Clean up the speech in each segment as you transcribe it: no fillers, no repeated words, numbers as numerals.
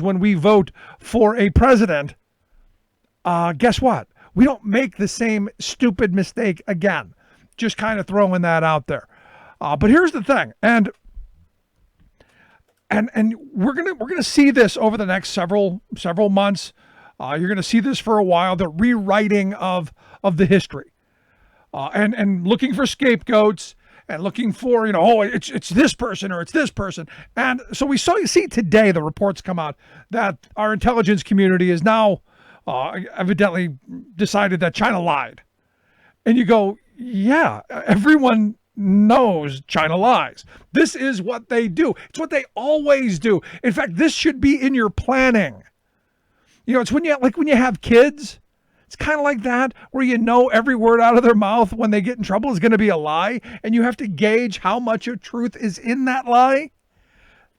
when we vote for a president, guess what? We don't make the same stupid mistake again. Just kind of throwing that out there. But here's the thing, and we're gonna see this over the next several months. You're gonna see this for a while. The rewriting of the history, and looking for scapegoats and looking for it's this person or it's this person. And so we see today the reports come out that our intelligence community is now evidently decided that China lied. And you go, yeah, everyone knows China lies. This is what they do. It's what they always do. In fact, this should be in your planning. It's when you have kids, it's kind of like that, where every word out of their mouth when they get in trouble is going to be a lie, and you have to gauge how much of truth is in that lie.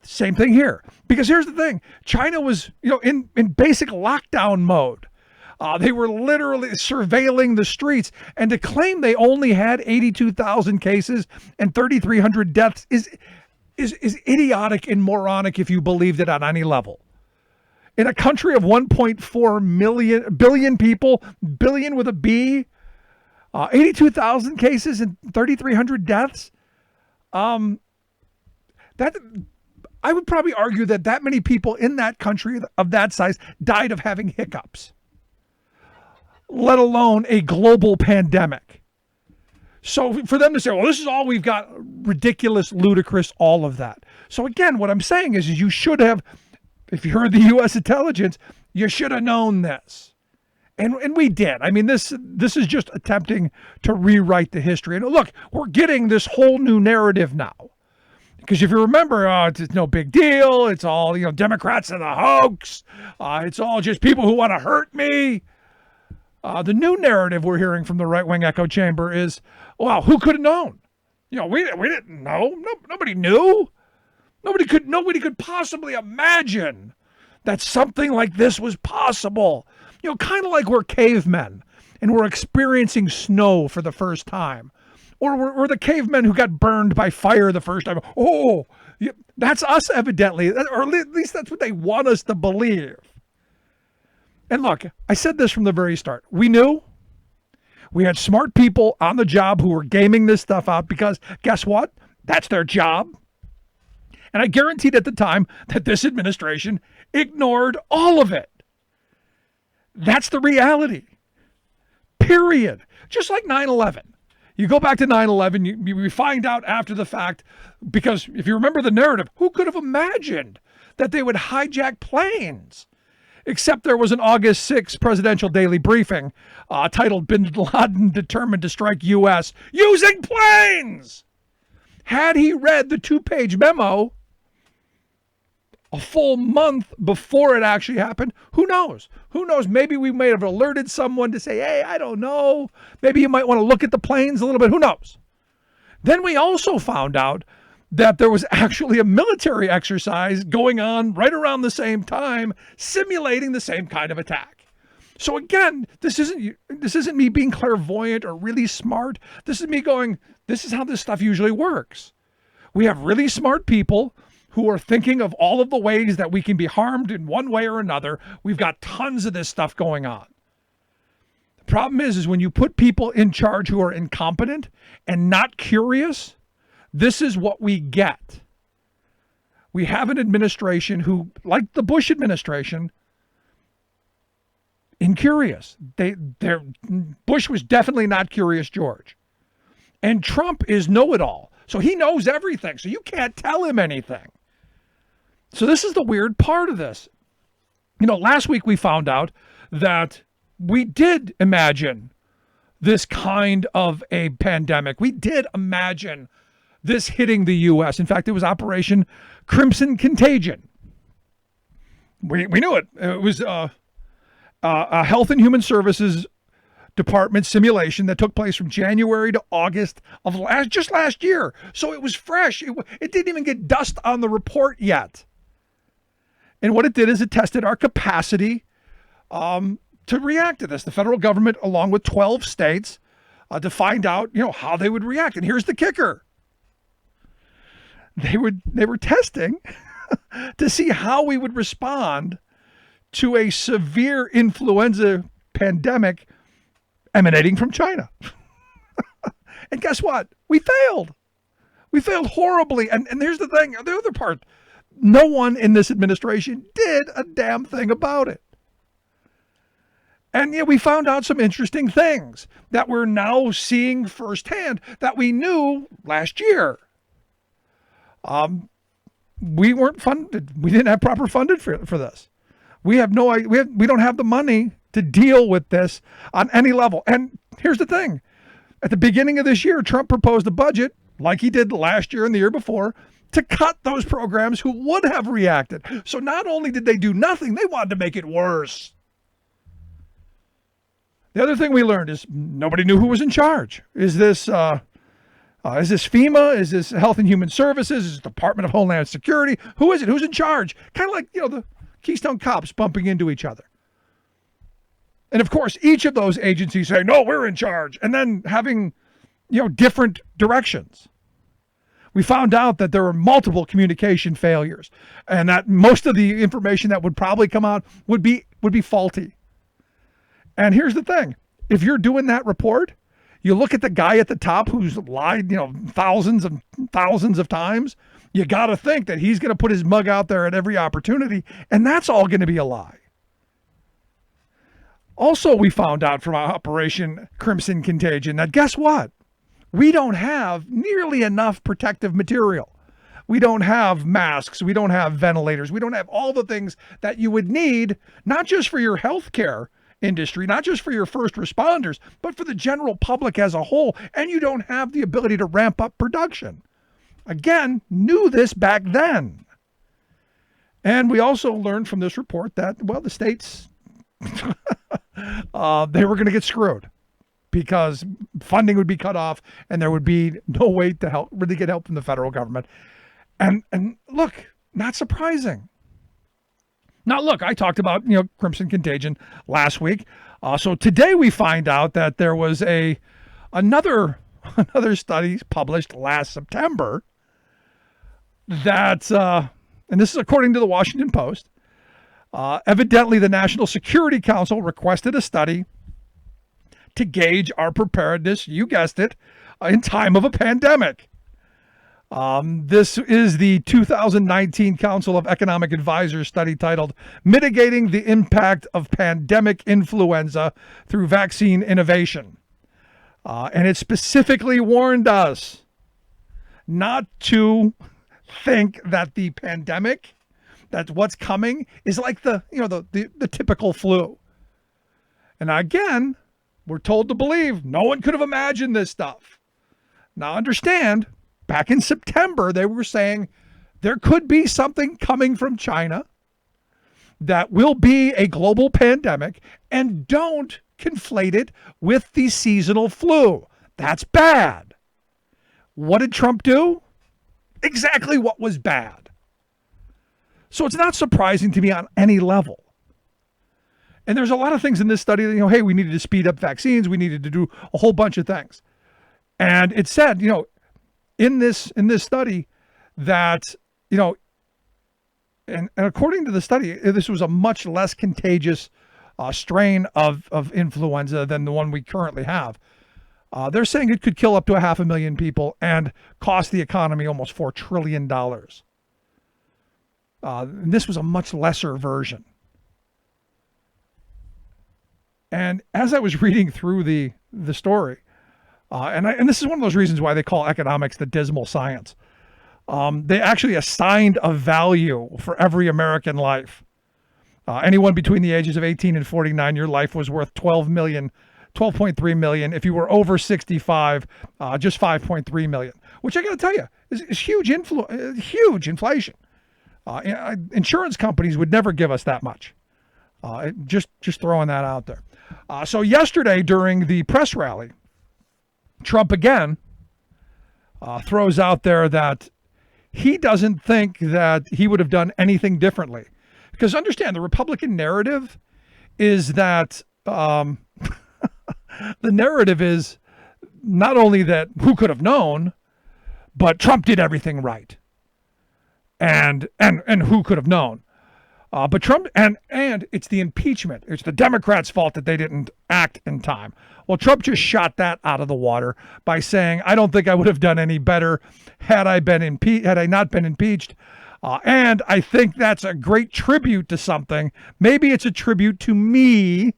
Same thing here. Because here's the thing. China was, in basic lockdown mode. They were literally surveilling the streets, and to claim they only had 82,000 cases and 3,300 deaths is idiotic and moronic if you believed it on any level. In a country of 1.4 billion people, billion with a B, 82,000 cases and 3,300 deaths. That I would probably argue that many people in that country of that size died of having hiccups, let alone a global pandemic. So for them to say, well, this is all we've got, ridiculous, ludicrous, all of that. So again, what I'm saying is you should have, if you heard the U.S. intelligence, you should have known this. And we did. I mean, this is just attempting to rewrite the history. And look, we're getting this whole new narrative now. Because if you remember, it's no big deal. It's all, Democrats and the hoax. It's all just people who want to hurt me. The new narrative we're hearing from the right-wing echo chamber is, well, who could have known? We didn't know. Nobody knew. Nobody could possibly imagine that something like this was possible. Kind of like we're cavemen and we're experiencing snow for the first time. Or we're the cavemen who got burned by fire the first time. Oh, that's us evidently. Or at least that's what they want us to believe. And look, I said this from the very start. We knew. We had smart people on the job who were gaming this stuff out because guess what? That's their job. And I guaranteed at the time that this administration ignored all of it. That's the reality. Period. Just like 9/11. You go back to 9/11, you find out after the fact, because if you remember the narrative, who could have imagined that they would hijack planes? Except there was an August 6th presidential daily briefing titled Bin Laden Determined to Strike U.S. Using Planes. Had he read the 2-page memo a full month before it actually happened, who knows? Who knows? Maybe we may have alerted someone to say, hey, I don't know. Maybe you might want to look at the planes a little bit. Who knows? Then we also found out that there was actually a military exercise going on right around the same time, simulating the same kind of attack. So again, this isn't me being clairvoyant or really smart. This is me going, this is how this stuff usually works. We have really smart people who are thinking of all of the ways that we can be harmed in one way or another. We've got tons of this stuff going on. The problem is when you put people in charge who are incompetent and not curious, this is what we get. We have an administration who, like the Bush administration, incurious. Bush was definitely not Curious George. And Trump is know-it-all. So he knows everything. So you can't tell him anything. So this is the weird part of this. Last week we found out that we did imagine this kind of a pandemic. We did imagine this hitting the U.S. In fact, it was Operation Crimson Contagion. We knew it. It was a Health and Human Services Department simulation that took place from January to August of last year. So it was fresh. It didn't even get dust on the report yet. And what it did is it tested our capacity to react to this. The federal government, along with 12 states, to find out, how they would react. And here's the kicker. They were testing to see how we would respond to a severe influenza pandemic emanating from China. And guess what? We failed. We failed horribly. And here's the thing, the other part, no one in this administration did a damn thing about it. And yeah, we found out some interesting things that we're now seeing firsthand that we knew last year. We weren't funded. We didn't have proper funded for this. We have no idea. We don't have the money to deal with this on any level. And here's the thing. At the beginning of this year, Trump proposed a budget like he did last year and the year before to cut those programs who would have reacted. So not only did they do nothing, they wanted to make it worse. The other thing we learned is nobody knew who was in charge. Is this FEMA? Is this Health and Human Services? Is it Department of Homeland Security? Who is it? Who's in charge? Kind of like, the Keystone Cops bumping into each other. And of course, each of those agencies say, no, we're in charge. And then having, different directions. We found out that there were multiple communication failures and that most of the information that would probably come out would be faulty. And here's the thing. If you're doing that report, you look at the guy at the top who's lied, thousands and thousands of times. You got to think that he's going to put his mug out there at every opportunity. And that's all going to be a lie. Also, we found out from Operation Crimson Contagion that guess what? We don't have nearly enough protective material. We don't have masks. We don't have ventilators. We don't have all the things that you would need, not just for your healthcare industry, not just for your first responders, but for the general public as a whole. And you don't have the ability to ramp up production. Again, knew this back then. And we also learned from this report that, the states, they were going to get screwed because funding would be cut off and there would be no way to really get help from the federal government. And look, not surprising. Now, look, I talked about, Crimson Contagion last week. So today we find out that there was another study published last September that, and this is according to the Washington Post, evidently the National Security Council requested a study to gauge our preparedness, you guessed it, in time of a pandemic. This is the 2019 Council of Economic Advisors study titled Mitigating the Impact of Pandemic Influenza Through Vaccine Innovation. And it specifically warned us not to think that the pandemic, that what's coming is like the typical flu. And again, we're told to believe no one could have imagined this stuff. Now understand, back in September, they were saying there could be something coming from China that will be a global pandemic, and don't conflate it with the seasonal flu. That's bad. What did Trump do? Exactly what was bad. So it's not surprising to me on any level. And there's a lot of things in this study that, hey, we needed to speed up vaccines. We needed to do a whole bunch of things. And it said, in this study that, and according to the study, this was a much less contagious strain of influenza than the one we currently have. They're saying it could kill up to 500,000 people and cost the economy almost $4 trillion. And this was a much lesser version. And as I was reading through the story, and this is one of those reasons why they call economics the dismal science. They actually assigned a value for every American life. Anyone between the ages of 18 and 49, your life was worth 12.3 million. If you were over 65, just 5.3 million, which I got to tell you is huge inflation. Insurance companies would never give us that much. Just throwing that out there. So yesterday during the press rally, Trump again throws out there that he doesn't think that he would have done anything differently. Because understand, the Republican narrative is that the narrative is not only that who could have known, but Trump did everything right. And who could have known? But Trump, and it's the impeachment. It's the Democrats' fault that they didn't act in time. Well, Trump just shot that out of the water by saying, "I don't think I would have done any better had I not been impeached." And I think that's a great tribute to something. Maybe it's a tribute to me,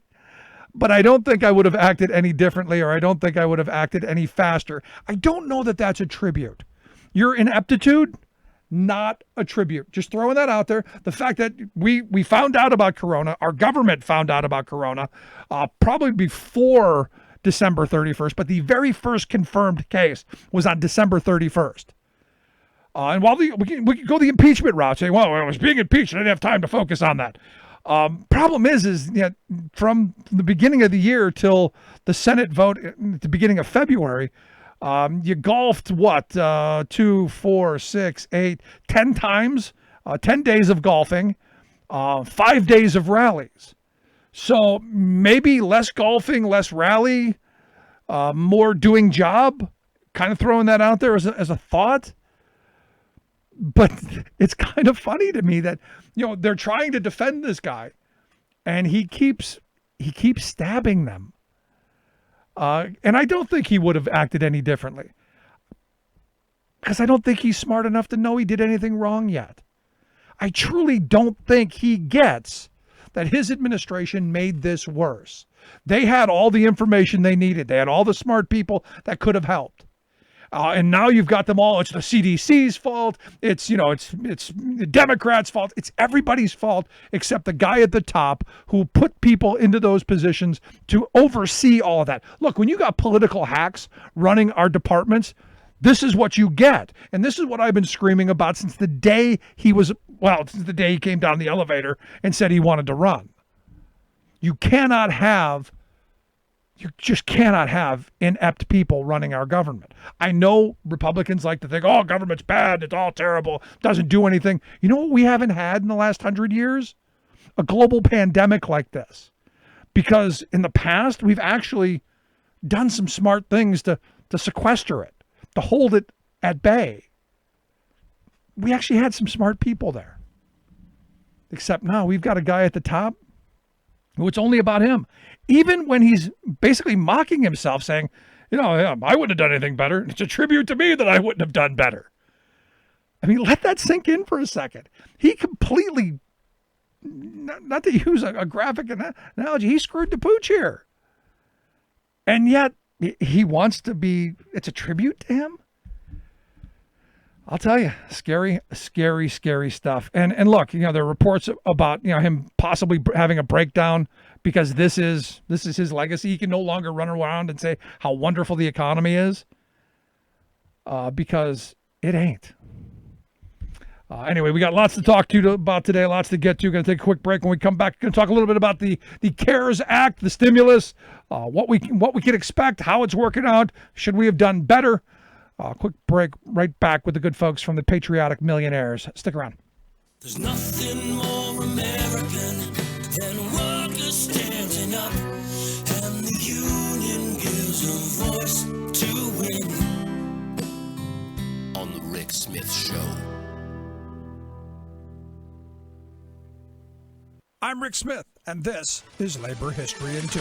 but I don't think I would have acted any differently, or I don't think I would have acted any faster. I don't know that that's a tribute. Your ineptitude, not a tribute. Just throwing that out there. The fact that we found out about Corona, our government found out about Corona, probably before December 31st, but the very first confirmed case was on December 31st. And while we can go the impeachment route, saying, well, I was being impeached, I didn't have time to focus on that. Problem is from the beginning of the year till the Senate vote at the beginning of February, you golfed 2, 4, 6, 8, 10 times, 10 days of golfing, 5 days of rallies. So maybe less golfing, less rally, more doing job, kind of throwing that out there as a thought. But it's kind of funny to me that, they're trying to defend this guy and he keeps stabbing them. And I don't think he would have acted any differently, because I don't think he's smart enough to know he did anything wrong yet. I truly don't think he gets that his administration made this worse. They had all the information they needed. They had all the smart people that could have helped. And now you've got them all. It's the CDC's fault. It's the Democrats' fault. It's everybody's fault except the guy at the top who put people into those positions to oversee all of that. Look, when you got political hacks running our departments, this is what you get. And this is what I've been screaming about since the day since the day he came down the elevator and said he wanted to run. You just cannot have inept people running our government. I know Republicans like to think, oh, government's bad, it's all terrible, doesn't do anything. You know what we haven't had in the last 100 years? A global pandemic like this. Because in the past, we've actually done some smart things to sequester it, to hold it at bay. We actually had some smart people there. Except now we've got a guy at the top who it's only about him. Even when he's basically mocking himself, saying, I wouldn't have done anything better. It's a tribute to me that I wouldn't have done better. I mean, let that sink in for a second. He completely, not to use a graphic analogy, he screwed the pooch here. And yet he wants to be, it's a tribute to him. I'll tell you, scary, scary, scary stuff. And look, there are reports about, him possibly having a breakdown because this is his legacy. He can no longer run around and say how wonderful the economy is, because it ain't. Anyway, we got lots to talk about today, lots to get to. Going to take a quick break. When we come back, going to talk a little bit about the CARES Act, the stimulus, what we can expect, how it's working out. Should we have done better? Quick break, right back with the good folks from the Patriotic Millionaires. Stick around. There's nothing more American than workers standing up, and the union gives a voice to win. On the Rick Smith Show. I'm Rick Smith, and this is Labor History in 2.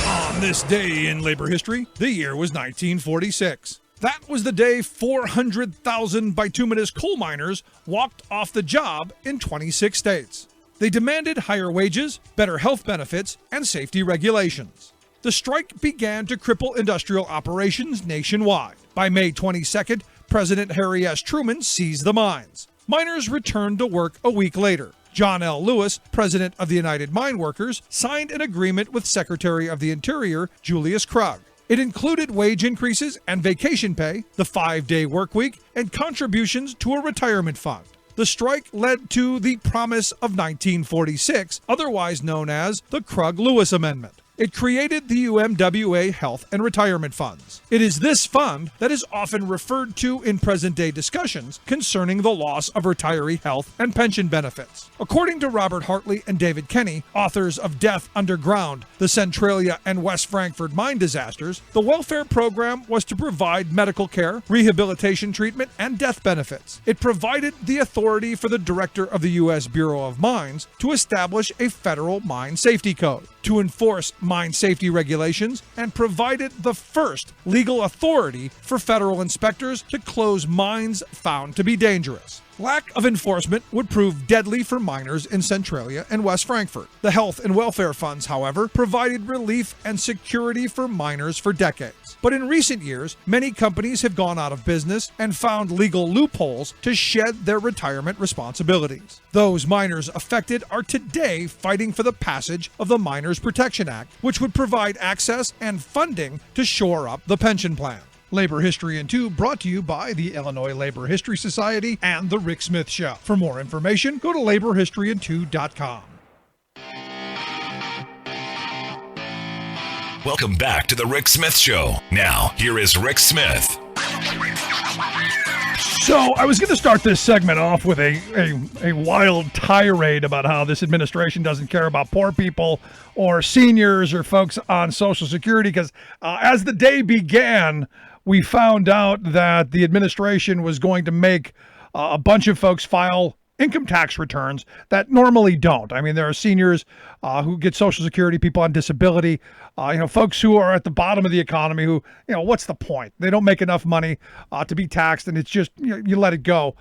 On this day in labor history, the year was 1946. That was the day 400,000 bituminous coal miners walked off the job in 26 states. They demanded higher wages, better health benefits, and safety regulations. The strike began to cripple industrial operations nationwide. By May 22nd, President Harry S. Truman seized the mines. Miners returned to work a week later. John L. Lewis, president of the United Mine Workers, signed an agreement with Secretary of the Interior Julius Krug. It included wage increases and vacation pay, the 5-day work week, and contributions to a retirement fund. The strike led to the Promise of 1946, otherwise known as the Krug-Lewis Amendment. It created the UMWA Health and Retirement Funds. It is this fund that is often referred to in present-day discussions concerning the loss of retiree health and pension benefits. According to Robert Hartley and David Kenny, authors of Death Underground, the Centralia and West Frankfurt mine disasters, the welfare program was to provide medical care, rehabilitation treatment, and death benefits. It provided the authority for the director of the U.S. Bureau of Mines to establish a federal mine safety code, to enforce mine safety regulations, and provided the first legal authority for federal inspectors to close mines found to be dangerous. Lack of enforcement would prove deadly for miners in Centralia and West Frankfurt. The health and welfare funds, however, provided relief and security for miners for decades. But in recent years, many companies have gone out of business and found legal loopholes to shed their retirement responsibilities. Those miners affected are today fighting for the passage of the Miners Protection Act, which would provide access and funding to shore up the pension plan. Labor History in 2 brought to you by the Illinois Labor History Society and The Rick Smith Show. For more information, go to laborhistoryin2.com. Welcome back to The Rick Smith Show. Now, here is Rick Smith. So I was going to start this segment off with a wild tirade about how this administration doesn't care about poor people or seniors or folks on Social Security, because as the day began, we found out that the administration was going to make a bunch of folks file income tax returns that normally don't. I mean, there are seniors who get Social Security, people on disability, folks who are at the bottom of the economy who, what's the point? They don't make enough money to be taxed, and it's just, you let it go.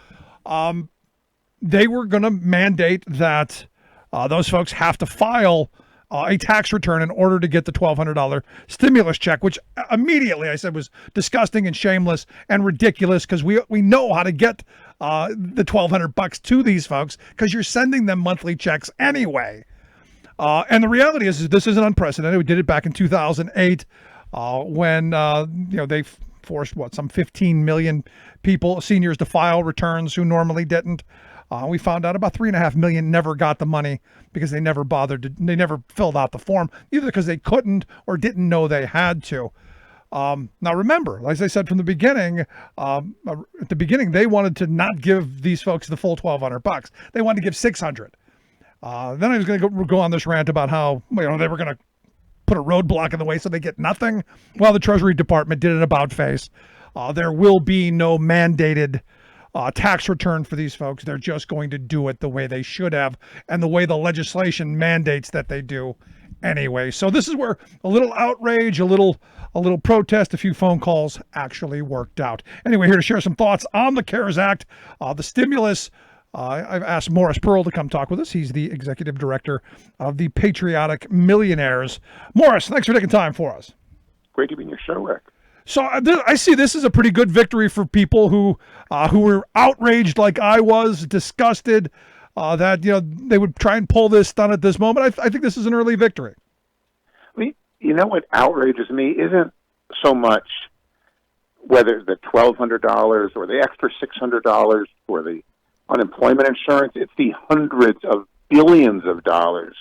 They were going to mandate that those folks have to file a tax return in order to get the $1,200 stimulus check, which immediately I said was disgusting and shameless and ridiculous, because we know how to get the $1,200 to these folks, because you're sending them monthly checks anyway. And the reality is this isn't unprecedented. We did it back in 2008 when they forced some 15 million people, seniors, to file returns who normally didn't. We found out about 3.5 million never got the money because they never they never filled out the form, either because they couldn't or didn't know they had to. Now remember, as I said from the beginning, at the beginning, they wanted to not give these folks the full $1,200. They wanted to give $600. Then I was going to go on this rant about how they were going to put a roadblock in the way so they get nothing. Well, the Treasury Department did an about face. There will be no mandated tax return for these folks. They're just going to do it the way they should have and the way the legislation mandates that they do anyway. So this is where a little outrage, a little protest, a few phone calls actually worked out. Anyway, here to share some thoughts on the CARES Act, the stimulus. I've asked Morris Pearl to come talk with us. He's the executive director of the Patriotic Millionaires. Morris, thanks for taking time for us. Great to be in your show, Rick. So I see this as a pretty good victory for people who were outraged like I was, disgusted that they would try and pull this stunt at this moment. I think this is an early victory. I mean, what outrages me isn't so much whether the $1,200 or the extra $600 for the unemployment insurance. It's the hundreds of billions of dollars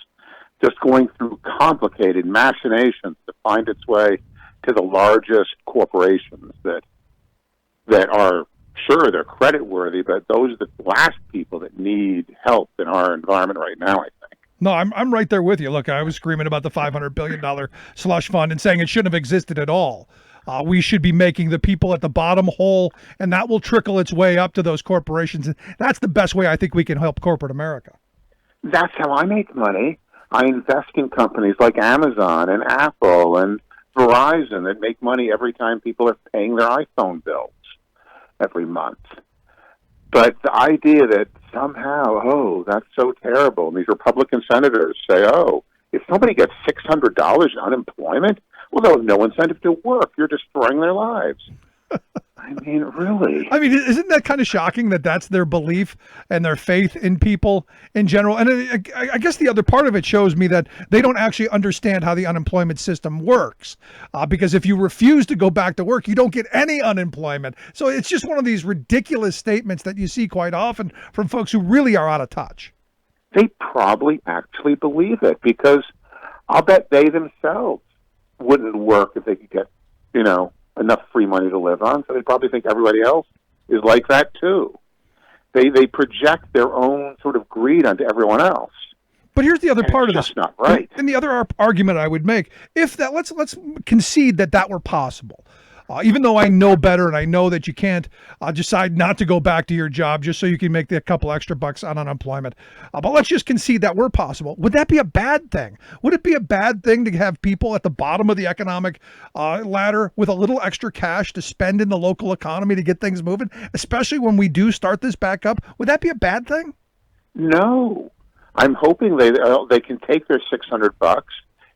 just going through complicated machinations to find its way to the largest corporations that are, sure, they're credit worthy, but those are the last people that need help in our environment right now, I think. No, I'm right there with you. Look, I was screaming about the $500 billion slush fund and saying it shouldn't have existed at all. We should be making the people at the bottom whole, and that will trickle its way up to those corporations. And that's the best way I think we can help corporate America. That's how I make money. I invest in companies like Amazon and Apple and Verizon that make money every time people are paying their iPhone bills every month. But the idea that somehow, that's so terrible, and these Republican senators say, if somebody gets $600 in unemployment, well, they'll have no incentive to work. You're destroying their lives. I mean, really? I mean, isn't that kind of shocking that that's their belief and their faith in people in general? And I guess the other part of it shows me that they don't actually understand how the unemployment system works. Because if you refuse to go back to work, you don't get any unemployment. So it's just one of these ridiculous statements that you see quite often from folks who really are out of touch. They probably actually believe it, because I'll bet they themselves wouldn't work if they could get, enough free money to live on. So they probably think everybody else is like that too. They project their own sort of greed onto everyone else. But here's the other And part of it's this. just not right. And the other argument I would make, if that, let's concede that were possible. Even though I know better and I know that you can't decide not to go back to your job just so you can make the couple extra bucks on unemployment. But let's just concede that were possible. Would that be a bad thing? Would it be a bad thing to have people at the bottom of the economic ladder with a little extra cash to spend in the local economy to get things moving, especially when we do start this back up? Would that be a bad thing? No. I'm hoping they can take their $600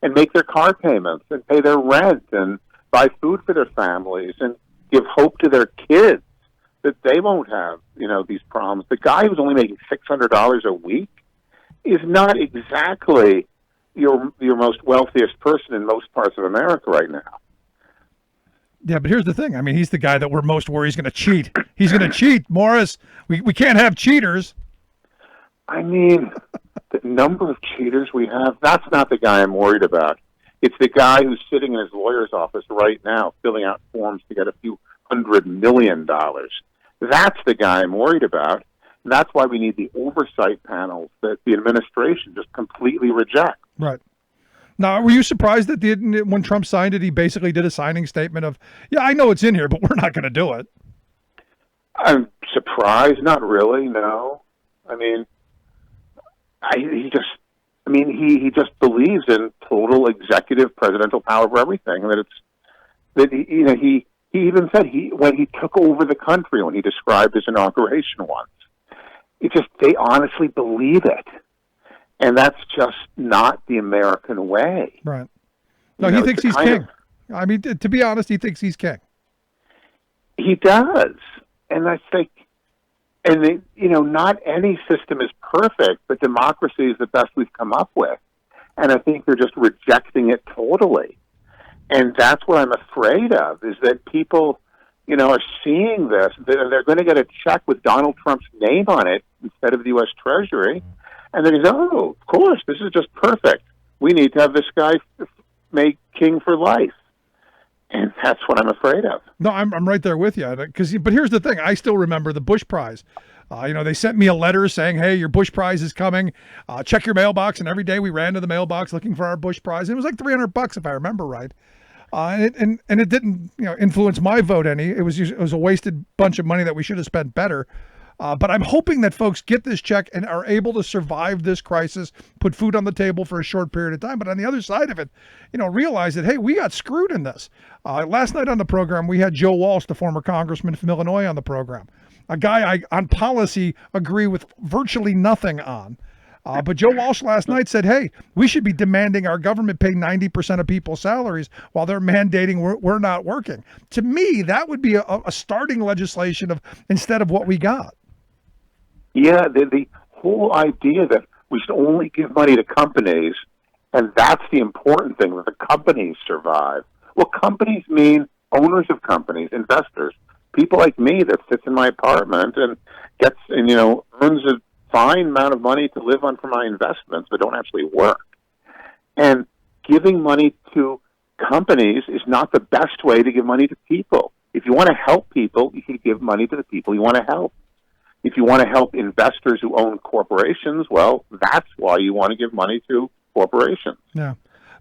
and make their car payments and pay their rent and buy food for their families and give hope to their kids that they won't have, these problems. The guy who's only making $600 a week is not exactly your most wealthiest person in most parts of America right now. Yeah, but here's the thing. I mean, he's the guy that we're most worried he's going to cheat. He's going to cheat, Morris. We can't have cheaters. I mean, the number of cheaters we have, that's not the guy I'm worried about. It's the guy who's sitting in his lawyer's office right now filling out forms to get a few $100 million. That's the guy I'm worried about. And that's why we need the oversight panels that the administration just completely rejects. Right. Now, were you surprised that when Trump signed it, he basically did a signing statement of, yeah, I know it's in here, but we're not going to do it? I'm surprised. Not really, no. I mean, he just believes in total executive presidential power over everything. He even said when he took over the country, when he described his inauguration once, they honestly believe it, and that's just not the American way. Right. No, he thinks he's king. I mean, to be honest, he thinks he's king. He does, and I think. And, not any system is perfect, but democracy is the best we've come up with. And I think they're just rejecting it totally. And that's what I'm afraid of, is that people, are seeing this. They're going to get a check with Donald Trump's name on it instead of the U.S. Treasury. And then oh, of course, this is just perfect. We need to have this guy made king for life. And that's what I'm afraid of. No, I'm right there with you. But here's the thing. I still remember the Bush Prize. They sent me a letter saying, hey, your Bush Prize is coming. Check your mailbox. And every day we ran to the mailbox looking for our Bush Prize. And it was like $300 if I remember right. And it didn't influence my vote any. It was a wasted bunch of money that we should have spent better. But I'm hoping that folks get this check and are able to survive this crisis, put food on the table for a short period of time. But on the other side of it, realize that, hey, we got screwed in this. Last night on the program, we had Joe Walsh, the former congressman from Illinois, on the program. A guy I, on policy, agree with virtually nothing on. But Joe Walsh last night said, hey, we should be demanding our government pay 90% of people's salaries while they're mandating we're not working. To me, that would be a starting legislation instead of what we got. Yeah, the whole idea that we should only give money to companies, and that's the important thing, that the companies survive. Well, companies mean owners of companies, investors, people like me that sits in my apartment and earns a fine amount of money to live on for my investments, but don't actually work. And giving money to companies is not the best way to give money to people. If you want to help people, you can give money to the people you want to help. If you want to help investors who own corporations, well, that's why you want to give money to corporations. Yeah.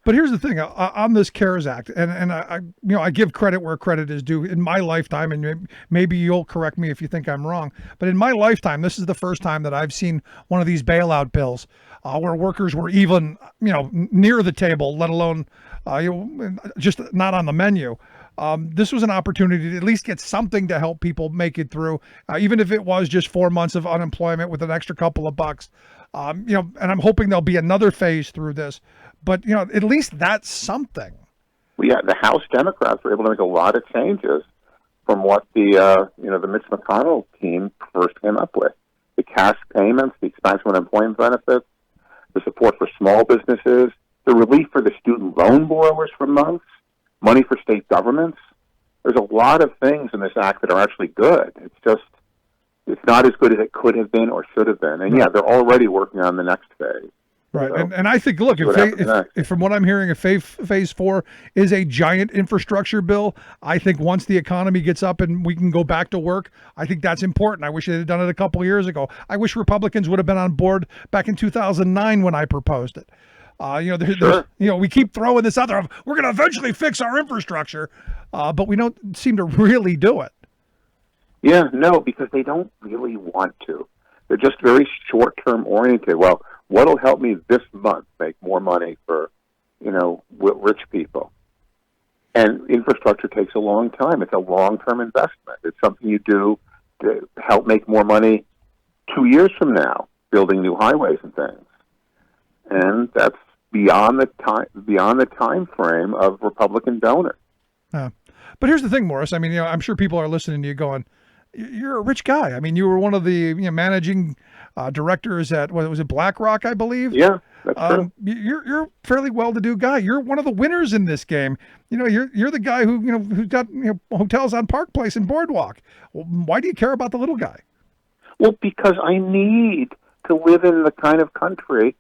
But here's the thing on this CARES Act, and I give credit where credit is due. In my lifetime, and maybe you'll correct me if you think I'm wrong, but in my lifetime, this is the first time that I've seen one of these bailout bills where workers were even, near the table, let alone just not on the menu. This was an opportunity to at least get something to help people make it through, even if it was just 4 months of unemployment with an extra couple of bucks. And I'm hoping there'll be another phase through this. But, at least that's something. Well, yeah, the House Democrats were able to make a lot of changes from what the Mitch McConnell team first came up with. The cash payments, the expansion of unemployment benefits, the support for small businesses, the relief for the student loan borrowers for months, money for state governments. There's a lot of things in this act that are actually good. It's not as good as it could have been or should have been. And yeah, they're already working on the next phase. Right, So, and I think, look, see what happens if, next. if from what I'm hearing, if phase 4 is a giant infrastructure bill, I think once the economy gets up and we can go back to work, I think that's important. I wish they had done it a couple of years ago. I wish Republicans would have been on board back in 2009 when I proposed it. There's, we keep throwing this out there of we're going to eventually fix our infrastructure, but we don't seem to really do it. Yeah, no, because they don't really want to. They're just very short-term oriented. Well, what'll help me this month make more money for, rich people? And infrastructure takes a long time. It's a long-term investment. It's something you do to help make more money 2 years from now, building new highways and things. And that's beyond the time frame of Republican donors. But here's the thing, Morris. I mean, I'm sure people are listening to you going, "You're a rich guy." I mean, you were one of the managing directors at was it BlackRock, I believe. Yeah, that's true. You're a fairly well-to-do guy. You're one of the winners in this game. You're the guy who's got hotels on Park Place and Boardwalk. Well, why do you care about the little guy? Well, because I need to live in the kind of country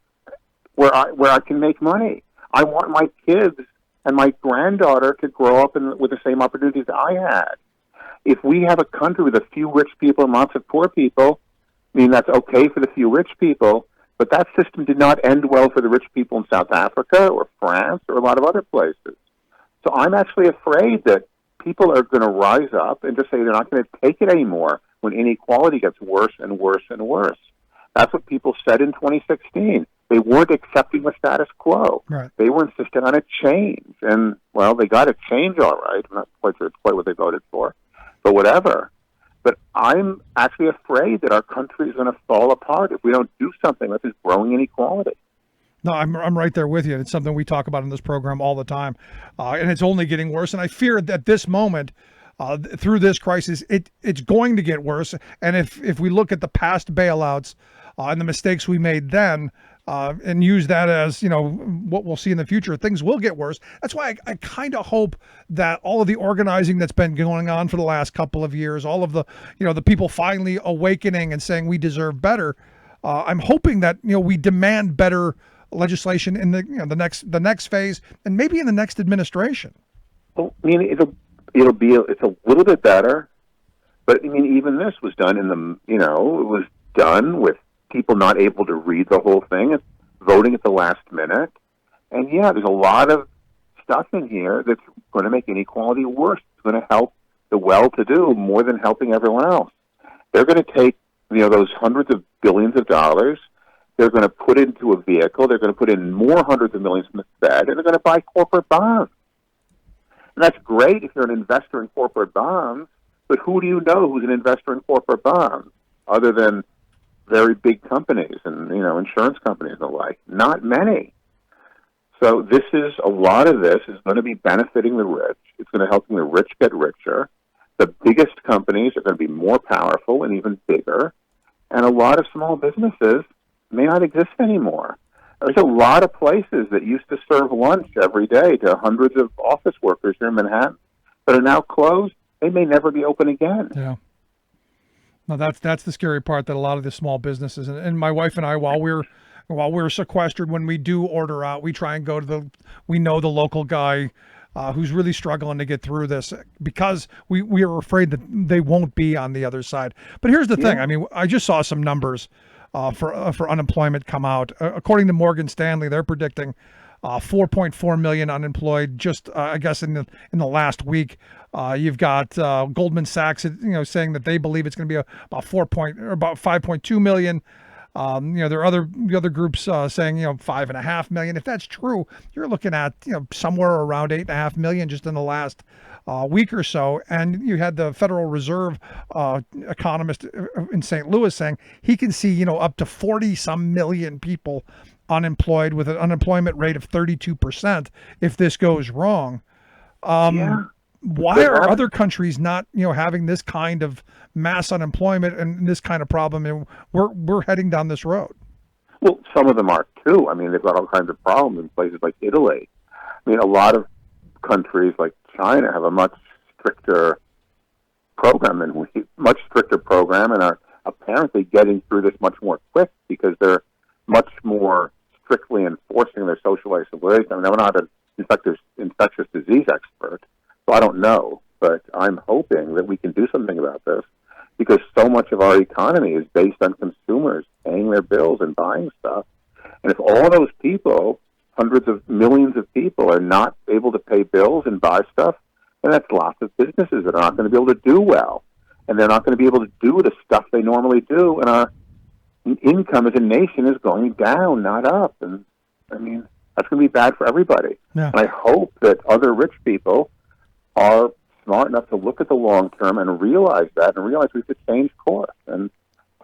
where I can make money. I want my kids and my granddaughter to grow up with the same opportunities I had. If we have a country with a few rich people and lots of poor people, I mean, that's okay for the few rich people, but that system did not end well for the rich people in South Africa or France or a lot of other places. So I'm actually afraid that people are going to rise up and just say they're not going to take it anymore when inequality gets worse and worse and worse. That's what people said in 2016. They weren't accepting the status quo. Right. They were insisting on a change. And, well, they got a change all right. I'm not quite sure it's quite what they voted for, but whatever. But I'm actually afraid that our country is going to fall apart if we don't do something with this growing inequality. No, I'm right there with you. It's something we talk about in this program all the time, and it's only getting worse. And I fear that this moment, through this crisis, it's going to get worse. And if we look at the past bailouts and the mistakes we made then, and use that as what we'll see in the future, things will get worse. That's why I kind of hope that all of the organizing that's been going on for the last couple of years, all of the the people finally awakening and saying we deserve better. I'm hoping that we demand better legislation in the next phase and maybe in the next administration. Well, I mean, it's a little bit better, but I mean, even this was done it was done with people not able to read the whole thing and voting at the last minute. And yeah, there's a lot of stuff in here that's going to make inequality worse. It's going to help the well-to-do more than helping everyone else. They're going to take those hundreds of billions of dollars. They're going to put into a vehicle. They're going to put in more hundreds of millions in the Fed, and they're going to buy corporate bonds. And that's great if you're an investor in corporate bonds, but who do you know who's an investor in corporate bonds other than very big companies and insurance companies and the like? Not many. So a lot of this is going to be benefiting the rich. It's going to help the rich get richer. The biggest companies are going to be more powerful and even bigger, and a lot of small businesses may not exist anymore. There's a lot of places that used to serve lunch every day to hundreds of office workers here in Manhattan that are now closed. They may never be open again. Yeah. No, that's the scary part, that a lot of the small businesses and my wife and I, while we're sequestered, when we do order out, we try and go to the local guy who's really struggling to get through this, because we are afraid that they won't be on the other side. But here's the thing. I mean, I just saw some numbers for unemployment come out. According to Morgan Stanley, they're predicting 4.4 million unemployed just I guess in the last week. You've got Goldman Sachs saying that they believe it's going to be about 5.2 million. There are the other groups saying 5.5 million. If that's true, you're looking at somewhere around 8.5 million just in the last week or so. And you had the Federal Reserve economist in St. Louis saying he can see up to 40 some million people unemployed with an unemployment rate of 32% if this goes wrong. Why are other countries not having this kind of mass unemployment and this kind of problem, and we're heading down this road? Well, some of them are too. I mean, they've got all kinds of problems in places like Italy. I mean, a lot of countries like China have a much stricter program and are apparently getting through this much more quick because they're much more strictly enforcing their social isolation. I mean, I'm not an infectious disease expert, so I don't know. But I'm hoping that we can do something about this because so much of our economy is based on consumers paying their bills and buying stuff. And if all those people, hundreds of millions of people, are not able to pay bills and buy stuff, then that's lots of businesses that are not going to be able to do well. And they're not going to be able to do the stuff they normally do. And our income as a nation is going down, not up. And, I mean, that's going to be bad for everybody. Yeah. And I hope that other rich people are smart enough to look at the long term and realize that and realize we should change course and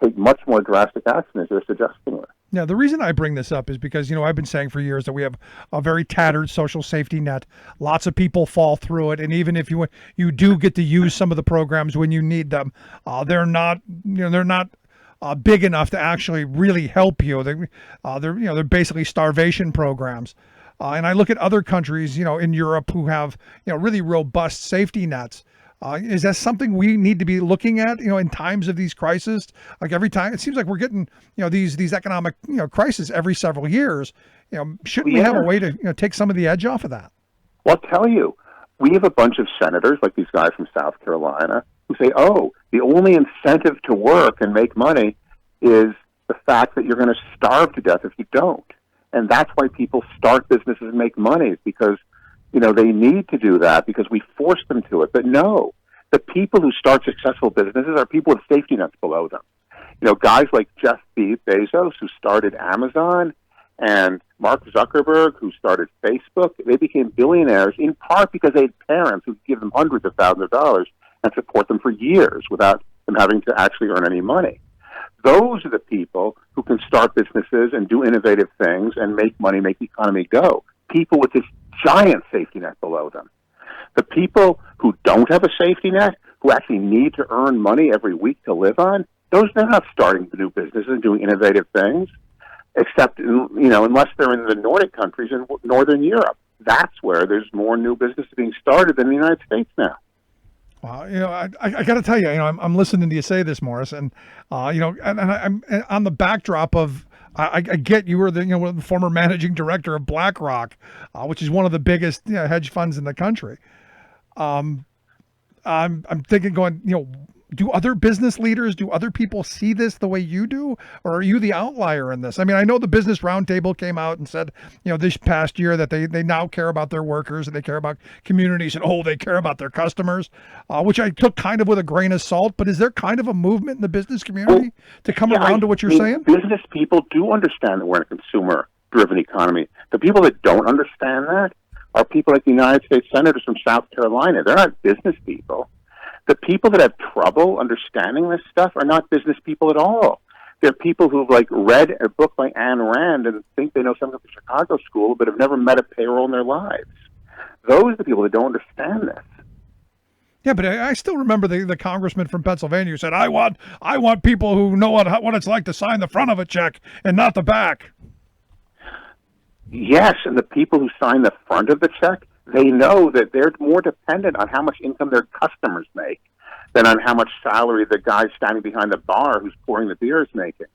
take much more drastic action as you're suggesting. Now, the reason I bring this up is because, I've been saying for years that we have a very tattered social safety net. Lots of people fall through it. And even if you do get to use some of the programs when you need them, they're not big enough to actually really help you. They're basically starvation programs. And I look at other countries, in Europe who have, really robust safety nets. Is that something we need to be looking at, in times of these crises? Like every time, it seems like we're getting, these economic, crises every several years. Shouldn't we have a way to, take some of the edge off of that? Well, I'll tell you, we have a bunch of senators, like these guys from South Carolina, who say, oh, the only incentive to work and make money is the fact that you're going to starve to death if you don't. And that's why people start businesses and make money, because they need to do that because we force them to it. But no, the people who start successful businesses are people with safety nets below them. Guys like Jeff Bezos, who started Amazon, and Mark Zuckerberg, who started Facebook, they became billionaires in part because they had parents who give them hundreds of thousands of dollars and support them for years without them having to actually earn any money. Those are the people who can start businesses and do innovative things and make money, make the economy go. People with this giant safety net below them. The people who don't have a safety net, who actually need to earn money every week to live on, they're not starting new businesses and doing innovative things, except, unless they're in the Nordic countries in Northern Europe. That's where there's more new businesses being started than the United States now. Well, I got to tell you, I'm listening to you say this, Morris, and and I'm on the backdrop of. I get you were the former managing director of BlackRock, which is one of the biggest hedge funds in the country. I'm thinking, do other business leaders, do other people see this the way you do, or are you the outlier in this? I mean, I know the Business Roundtable came out and said, this past year that they now care about their workers and they care about communities and they care about their customers, which I took kind of with a grain of salt. But is there kind of a movement in the business community to come around to what you're saying? Business people do understand that we're in a consumer-driven economy. The people that don't understand that are people like the United States senators from South Carolina. They're not business people. The people that have trouble understanding this stuff are not business people at all. They're people who've read a book by Ayn Rand and think they know something from Chicago School, but have never met a payroll in their lives. Those are the people that don't understand this. Yeah, but I still remember the congressman from Pennsylvania who said, "I want people who know what it's like to sign the front of a check and not the back." Yes, and the people who sign the front of the check, they know that they're more dependent on how much income their customers make than on how much salary the guy standing behind the bar who's pouring the beer is making.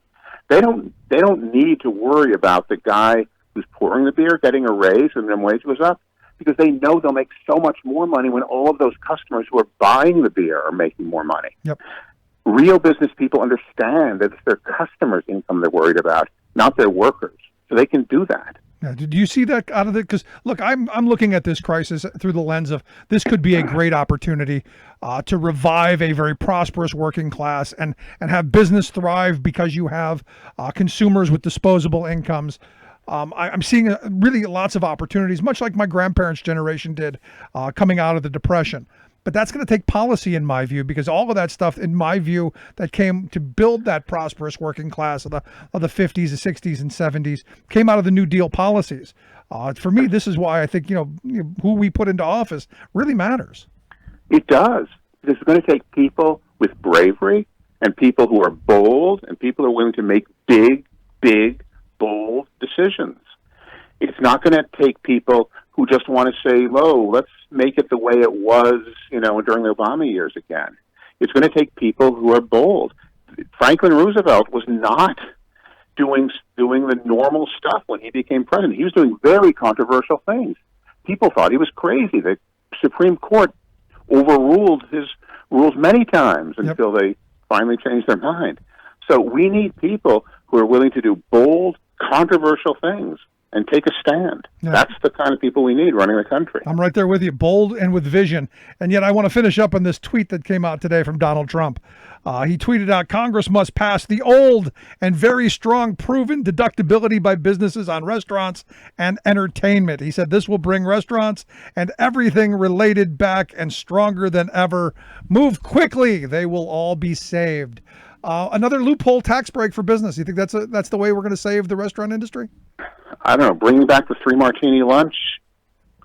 They don't need to worry about the guy who's pouring the beer getting a raise when their wage goes up, because they know they'll make so much more money when all of those customers who are buying the beer are making more money. Yep. Real business people understand that it's their customers' income they're worried about, not their workers. So they can do that. Yeah, did you see that out of it? Because look, I'm looking at this crisis through the lens of this could be a great opportunity to revive a very prosperous working class and have business thrive because you have consumers with disposable incomes. I'm seeing really lots of opportunities, much like my grandparents' generation did coming out of the Depression. But that's going to take policy, in my view, because all of that stuff, in my view, that came to build that prosperous working class of the 50s, the 60s, and 70s came out of the New Deal policies. For me, this is why I think who we put into office really matters. It does. It's going to take people with bravery and people who are bold and people who are willing to make big, bold decisions. It's not going to take people who just want to say, let's make it the way it was, during the Obama years again. It's going to take people who are bold. Franklin Roosevelt was not doing the normal stuff when he became president. He was doing very controversial things. People thought he was crazy. The Supreme Court overruled his rules many times until they finally changed their mind. So we need people who are willing to do bold, controversial things and take a stand. Yeah. That's the kind of people we need running the country. I'm right there with you, bold and with vision. And yet I want to finish up on this tweet that came out today from Donald Trump. He tweeted out, Congress must pass the old and very strong proven deductibility by businesses on restaurants and entertainment. He said this will bring restaurants and everything related back and stronger than ever. Move quickly. They will all be saved. Another loophole tax break for business. You think that's the way we're going to save the restaurant industry? I don't know. Bringing back the 3 martini lunch?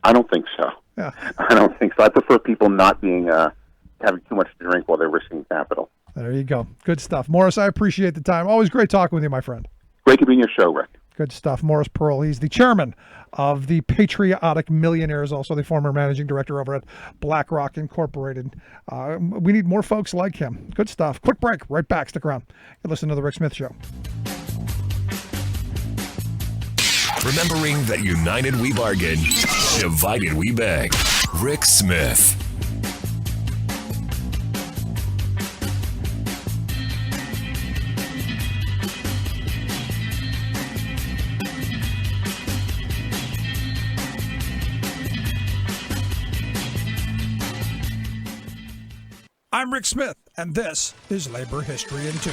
I don't think so. Yeah. I don't think so. I prefer people not being having too much to drink while they're risking capital. There you go. Good stuff. Morris, I appreciate the time. Always great talking with you, my friend. Great to be in your show, Rick. Good stuff. Morris Pearl. He's the chairman of the Patriotic Millionaires, also the former managing director over at BlackRock Incorporated. We need more folks like him. Good stuff. Quick break. Right back. Stick around. You listen to The Rick Smith Show. Remembering that united we bargain, divided we beg. Rick Smith. I'm Rick Smith, and this is Labor History in 2.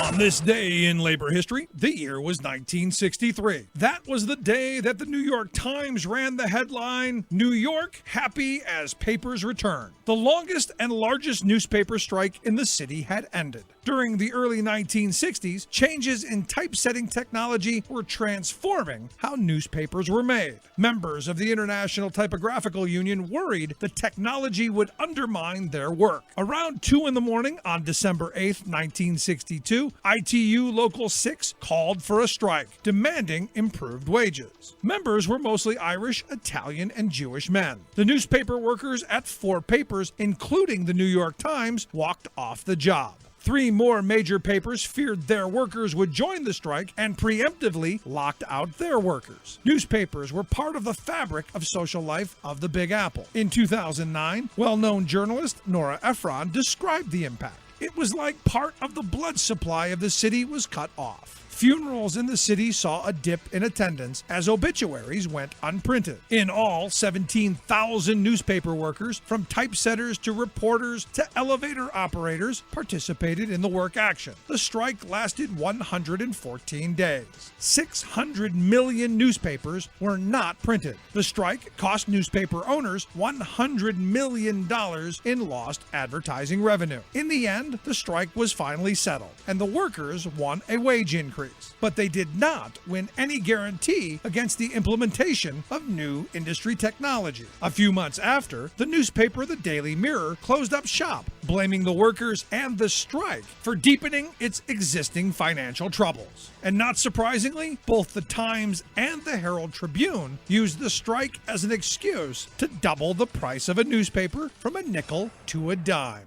On this day in labor history, the year was 1963. That was the day that the New York Times ran the headline, New York happy as papers return. The longest and largest newspaper strike in the city had ended. During the early 1960s, changes in typesetting technology were transforming how newspapers were made. Members of the International Typographical Union worried the technology would undermine their work. Around 2 in the morning on December 8, 1962, ITU Local 6 called for a strike, demanding improved wages. Members were mostly Irish, Italian, and Jewish men. The newspaper workers at 4 papers, including the New York Times, walked off the job. 3 more major papers feared their workers would join the strike and preemptively locked out their workers. Newspapers were part of the fabric of social life of the Big Apple. In 2009, well-known journalist Nora Ephron described the impact. It was like part of the blood supply of the city was cut off. Funerals in the city saw a dip in attendance as obituaries went unprinted. In all, 17,000 newspaper workers, from typesetters to reporters to elevator operators, participated in the work action. The strike lasted 114 days. 600 million newspapers were not printed. The strike cost newspaper owners $100 million in lost advertising revenue. In the end, the strike was finally settled, and the workers won a wage increase. But they did not win any guarantee against the implementation of new industry technology. A few months after, the newspaper The Daily Mirror closed up shop, blaming the workers and the strike for deepening its existing financial troubles. And not surprisingly, both the Times and the Herald Tribune used the strike as an excuse to double the price of a newspaper from a nickel to a dime.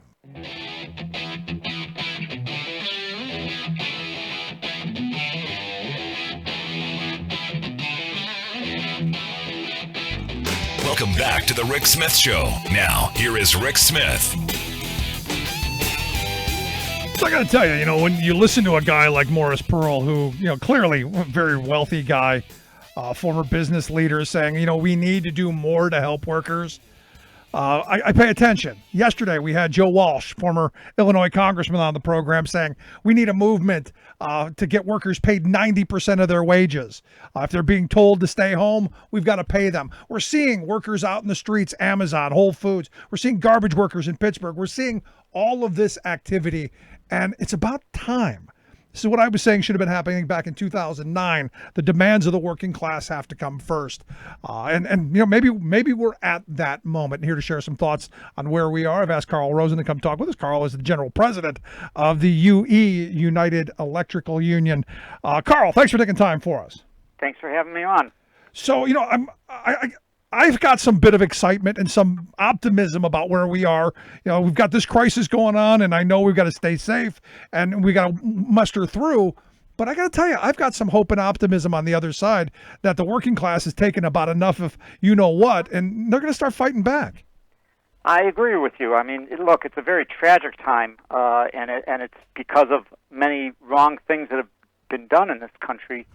Welcome back to the Rick Smith Show. Now, here is Rick Smith. So I got to tell you, when you listen to a guy like Morris Pearl, who, clearly a very wealthy guy, former business leader, saying, we need to do more to help workers. I pay attention. Yesterday, we had Joe Walsh, former Illinois congressman, on the program saying we need a movement to get workers paid 90% of their wages. If they're being told to stay home, we've got to pay them. We're seeing workers out in the streets, Amazon, Whole Foods. We're seeing garbage workers in Pittsburgh. We're seeing all of this activity, and it's about time. This is what I was saying should have been happening back in 2009. The demands of the working class have to come first. Maybe we're at that moment. And here to share some thoughts on where we are, I've asked Carl Rosen to come talk with us. Carl is the general president of the UE, United Electrical Union. Carl, thanks for taking time for us. Thanks for having me on. So, I've got some bit of excitement and some optimism about where we are. We've got this crisis going on, and I know we've got to stay safe and we got to muster through. But I got to tell you, I've got some hope and optimism on the other side that the working class has taken about enough of you know what, and they're going to start fighting back. I agree with you. I mean, look, it's a very tragic time, and it's because of many wrong things that have been done in this country,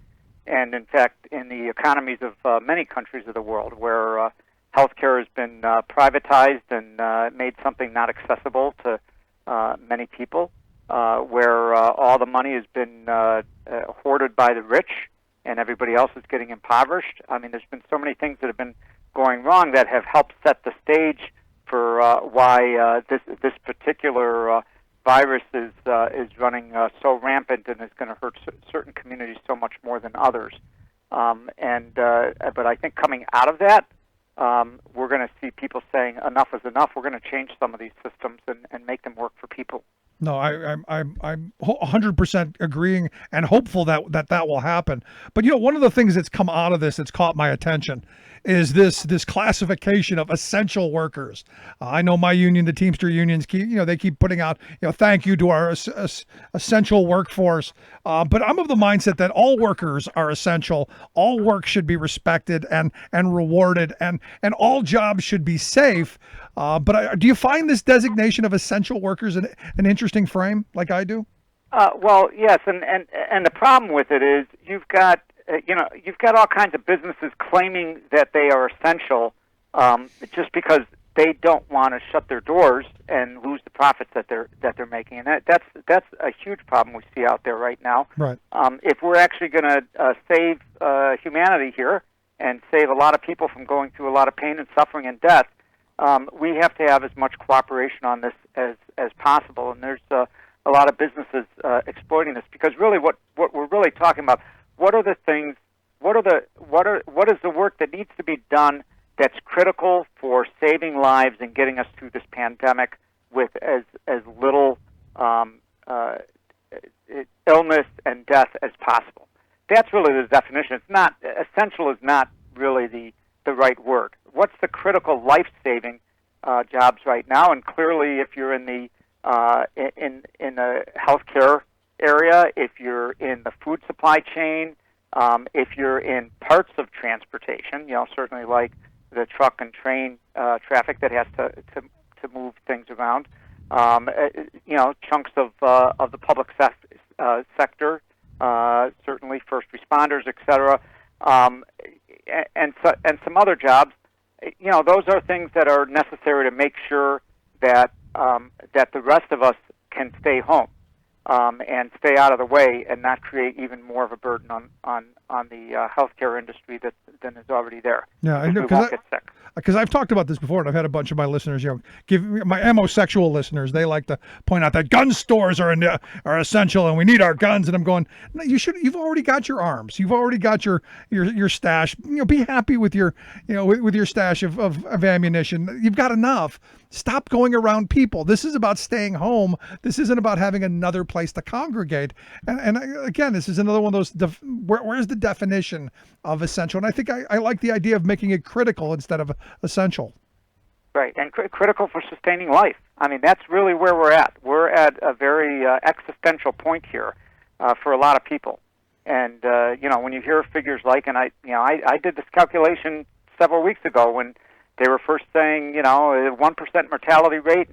and in fact, in the economies of many countries of the world, where healthcare has been privatized and made something not accessible to many people, where all the money has been hoarded by the rich, and everybody else is getting impoverished. I mean, there's been so many things that have been going wrong that have helped set the stage for why this particular virus is running so rampant and is going to hurt certain communities so much more than others. But I think coming out of that, we're going to see people saying enough is enough. We're going to change some of these systems and make them work for people. No, I'm 100% agreeing and hopeful that will happen. But one of the things that's come out of this that's caught my attention is this classification of essential workers. I know my union, the Teamster unions, they keep putting out thank you to our essential workforce. But I'm of the mindset that all workers are essential. All work should be respected and rewarded, and all jobs should be safe. But do you find this designation of essential workers an interesting frame, like I do? Well, yes, and the problem with it is you've got all kinds of businesses claiming that they are essential just because they don't want to shut their doors and lose the profits that they're making, and that's a huge problem we see out there right now. Right. If we're actually going to save humanity here and save a lot of people from going through a lot of pain and suffering and death, we have to have as much cooperation on this as possible. And there's a lot of businesses exploiting this, because really what we're really talking about, what are the things, what is the work that needs to be done that's critical for saving lives and getting us through this pandemic with as little illness and death as possible. That's really the definition. It's not essential is not really the right word. What's the critical life-saving jobs right now? And clearly, if you're in the healthcare area, if you're in the food supply chain, if you're in parts of transportation, certainly like the truck and train traffic that has to move things around, chunks of the public sector, certainly first responders, etc., and some other jobs. Those are things that are necessary to make sure that the rest of us can stay home and stay out of the way and not create even more of a burden on the healthcare industry than is already there. Yeah, I know, because I've talked about this before, and I've had a bunch of my listeners, give my homosexual listeners, they like to point out that gun stores are essential, and we need our guns. And I'm going, no, you've already got your arms, you've already got your stash. Be happy with your with your stash of ammunition. You've got enough. Stop going around people. This is about staying home. This isn't about having another place to congregate. And again, this is another one of those. Where's the definition of essential? And I think I like the idea of making it critical instead of essential. Right, and critical for sustaining life. I mean, that's really where we're at. We're at a very existential point here for a lot of people. And when you hear figures like, and I did this calculation several weeks ago when they were first saying, a 1% mortality rate,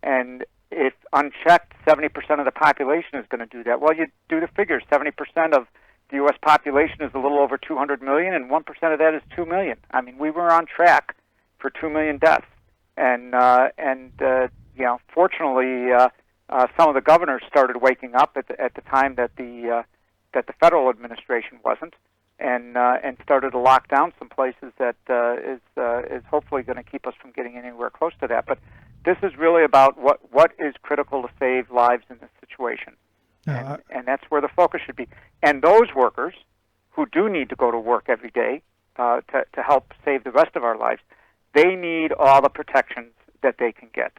and if unchecked, 70% of the population is going to do that. Well, you do the figures. 70% of the U.S. population is a little over 200 million, and 1% of that is 2 million. I mean, we were on track for 2 million deaths. And fortunately, some of the governors started waking up at the time that the federal administration wasn't, and started to lock down some places that is hopefully going to keep us from getting anywhere close to that. But this is really about what is critical to save lives in this situation. And that's where the focus should be. And those workers who do need to go to work every day to help save the rest of our lives, they need all the protections that they can get.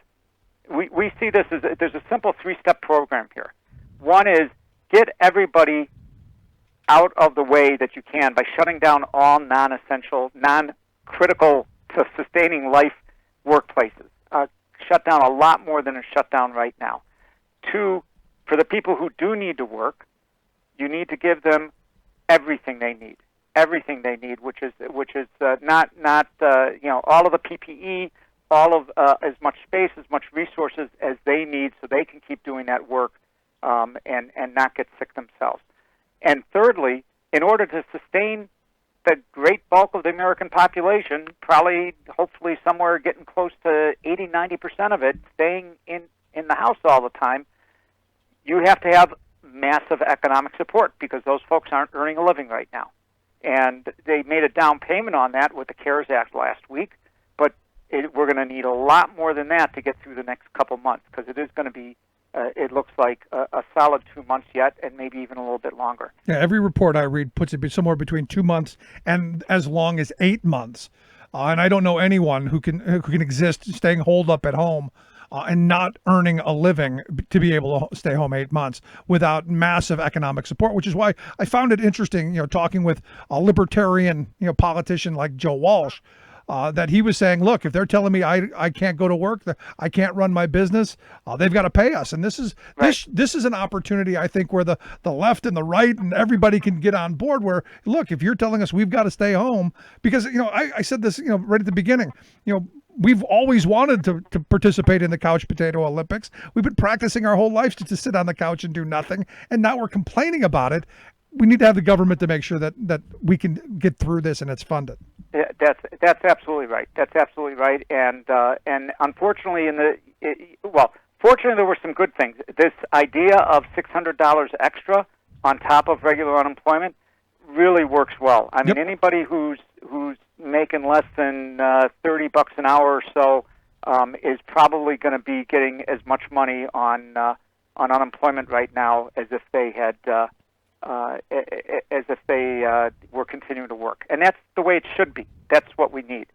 We see this as there's a simple 3-step program here. One is get everybody out of the way that you can by shutting down all non-essential, non-critical to sustaining life workplaces. Shut down a lot more than is shut down right now. 2, for the people who do need to work, You need to give them everything they need, which is not all of the PPE, all of as much space, as much resources as they need, so they can keep doing that work and not get sick themselves. And thirdly, in order to sustain the great bulk of the American population, probably, hopefully, somewhere getting close to 80-90% of it staying in the house all the time, you have to have massive economic support because those folks aren't earning a living right now. And they made a down payment on that with the CARES Act last week, but we're going to need a lot more than that to get through the next couple months because it is going to be, it looks like, a solid 2 months yet and maybe even a little bit longer. Yeah, every report I read puts it somewhere between 2 months and as long as 8 months. And I don't know anyone who can exist staying holed up at home and not earning a living to be able to stay home 8 months without massive economic support, which is why I found it interesting, talking with a libertarian, politician like Joe Walsh, that he was saying, look, if they're telling me I can't go to work, I can't run my business, they've got to pay us. And this is this is an opportunity, I think, where the left and the right and everybody can get on board where, look, if you're telling us we've got to stay home, because, I said this, right at the beginning, we've always wanted to participate in the couch potato Olympics. We've been practicing our whole lives to sit on the couch and do nothing. And now we're complaining about it. We need to have the government to make sure that we can get through this and it's funded. Yeah, that's absolutely right. That's absolutely right. And unfortunately, fortunately, there were some good things. This idea of $600 extra on top of regular unemployment really works well. I mean, anybody who's making less than $30 an hour or so is probably going to be getting as much money on unemployment right now as if they had were continuing to work, and that's the way it should be. That's what we need.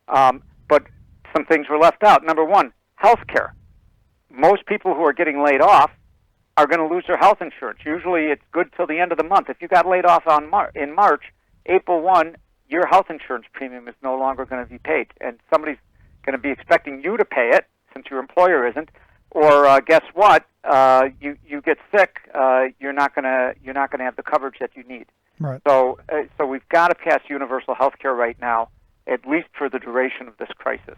But some things were left out. Number one, health care. Most people who are getting laid off are going to lose their health insurance. Usually, it's good till the end of the month. If you got laid off in March, April 1. Your health insurance premium is no longer going to be paid, and somebody's going to be expecting you to pay it since your employer isn't. Or guess what? You get sick. You're not going to have the coverage that you need. Right. So we've got to pass universal health care right now, at least for the duration of this crisis.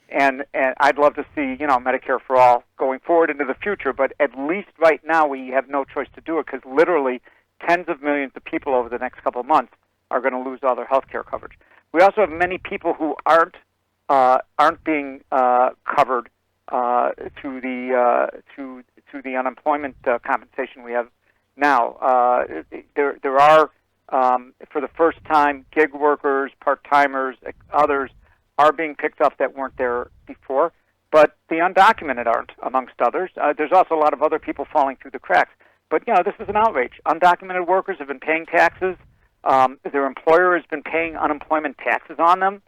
And I'd love to see Medicare for all going forward into the future, but at least right now we have no choice to do it because literally tens of millions of people over the next couple of months are going to lose all their health care coverage. We also have many people who aren't being covered through the unemployment compensation we have now. There are for the first time gig workers, part-timers, others are being picked up that weren't there before, but the undocumented aren't, amongst others. There's also a lot of other people falling through the cracks. But this is an outrage. Undocumented workers have been paying taxes. Their employer has been paying unemployment taxes on them.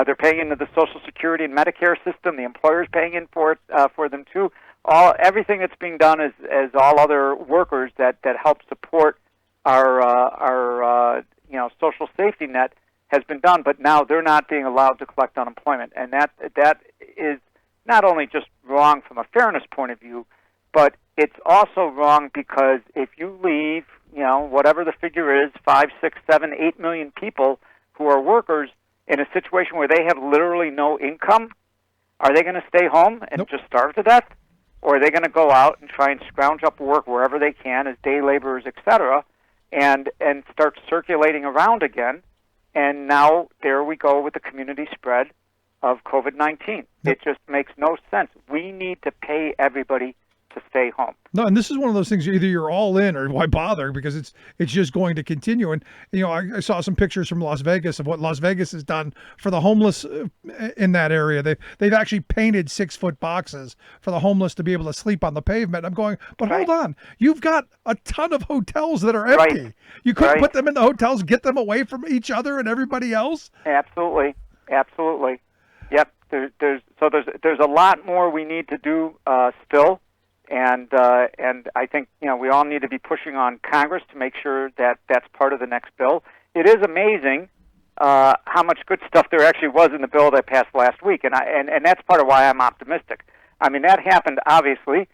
They're paying into the Social Security and Medicare system. The employer's paying in for it for them too. Everything that's being done as all other workers that help support our social safety net has been done. But now they're not being allowed to collect unemployment, and that is not only just wrong from a fairness point of view, but it's also wrong because if you leave, whatever the figure is, 5, 6, 7, 8 million people who are workers in a situation where they have literally no income, are they going to stay home and just starve to death? Or are they going to go out and try and scrounge up work wherever they can as day laborers, et cetera, and start circulating around again? And now there we go with the community spread of COVID-19. It just makes no sense. We need to pay everybody to stay home. No, and this is one of those things, either you're all in or why bother, because it's just going to continue. And, I saw some pictures from Las Vegas of what Las Vegas has done for the homeless in that area. They've actually painted 6-foot boxes for the homeless to be able to sleep on the pavement. I'm going, but hold on, you've got a ton of hotels that are empty. Right. You couldn't put them in the hotels, get them away from each other and everybody else? Absolutely. Yep. There's a lot more we need to do still. And I think we all need to be pushing on Congress to make sure that that's part of the next bill. It is amazing how much good stuff there actually was in the bill that passed last week, and that's part of why I'm optimistic. I mean, that happened obviously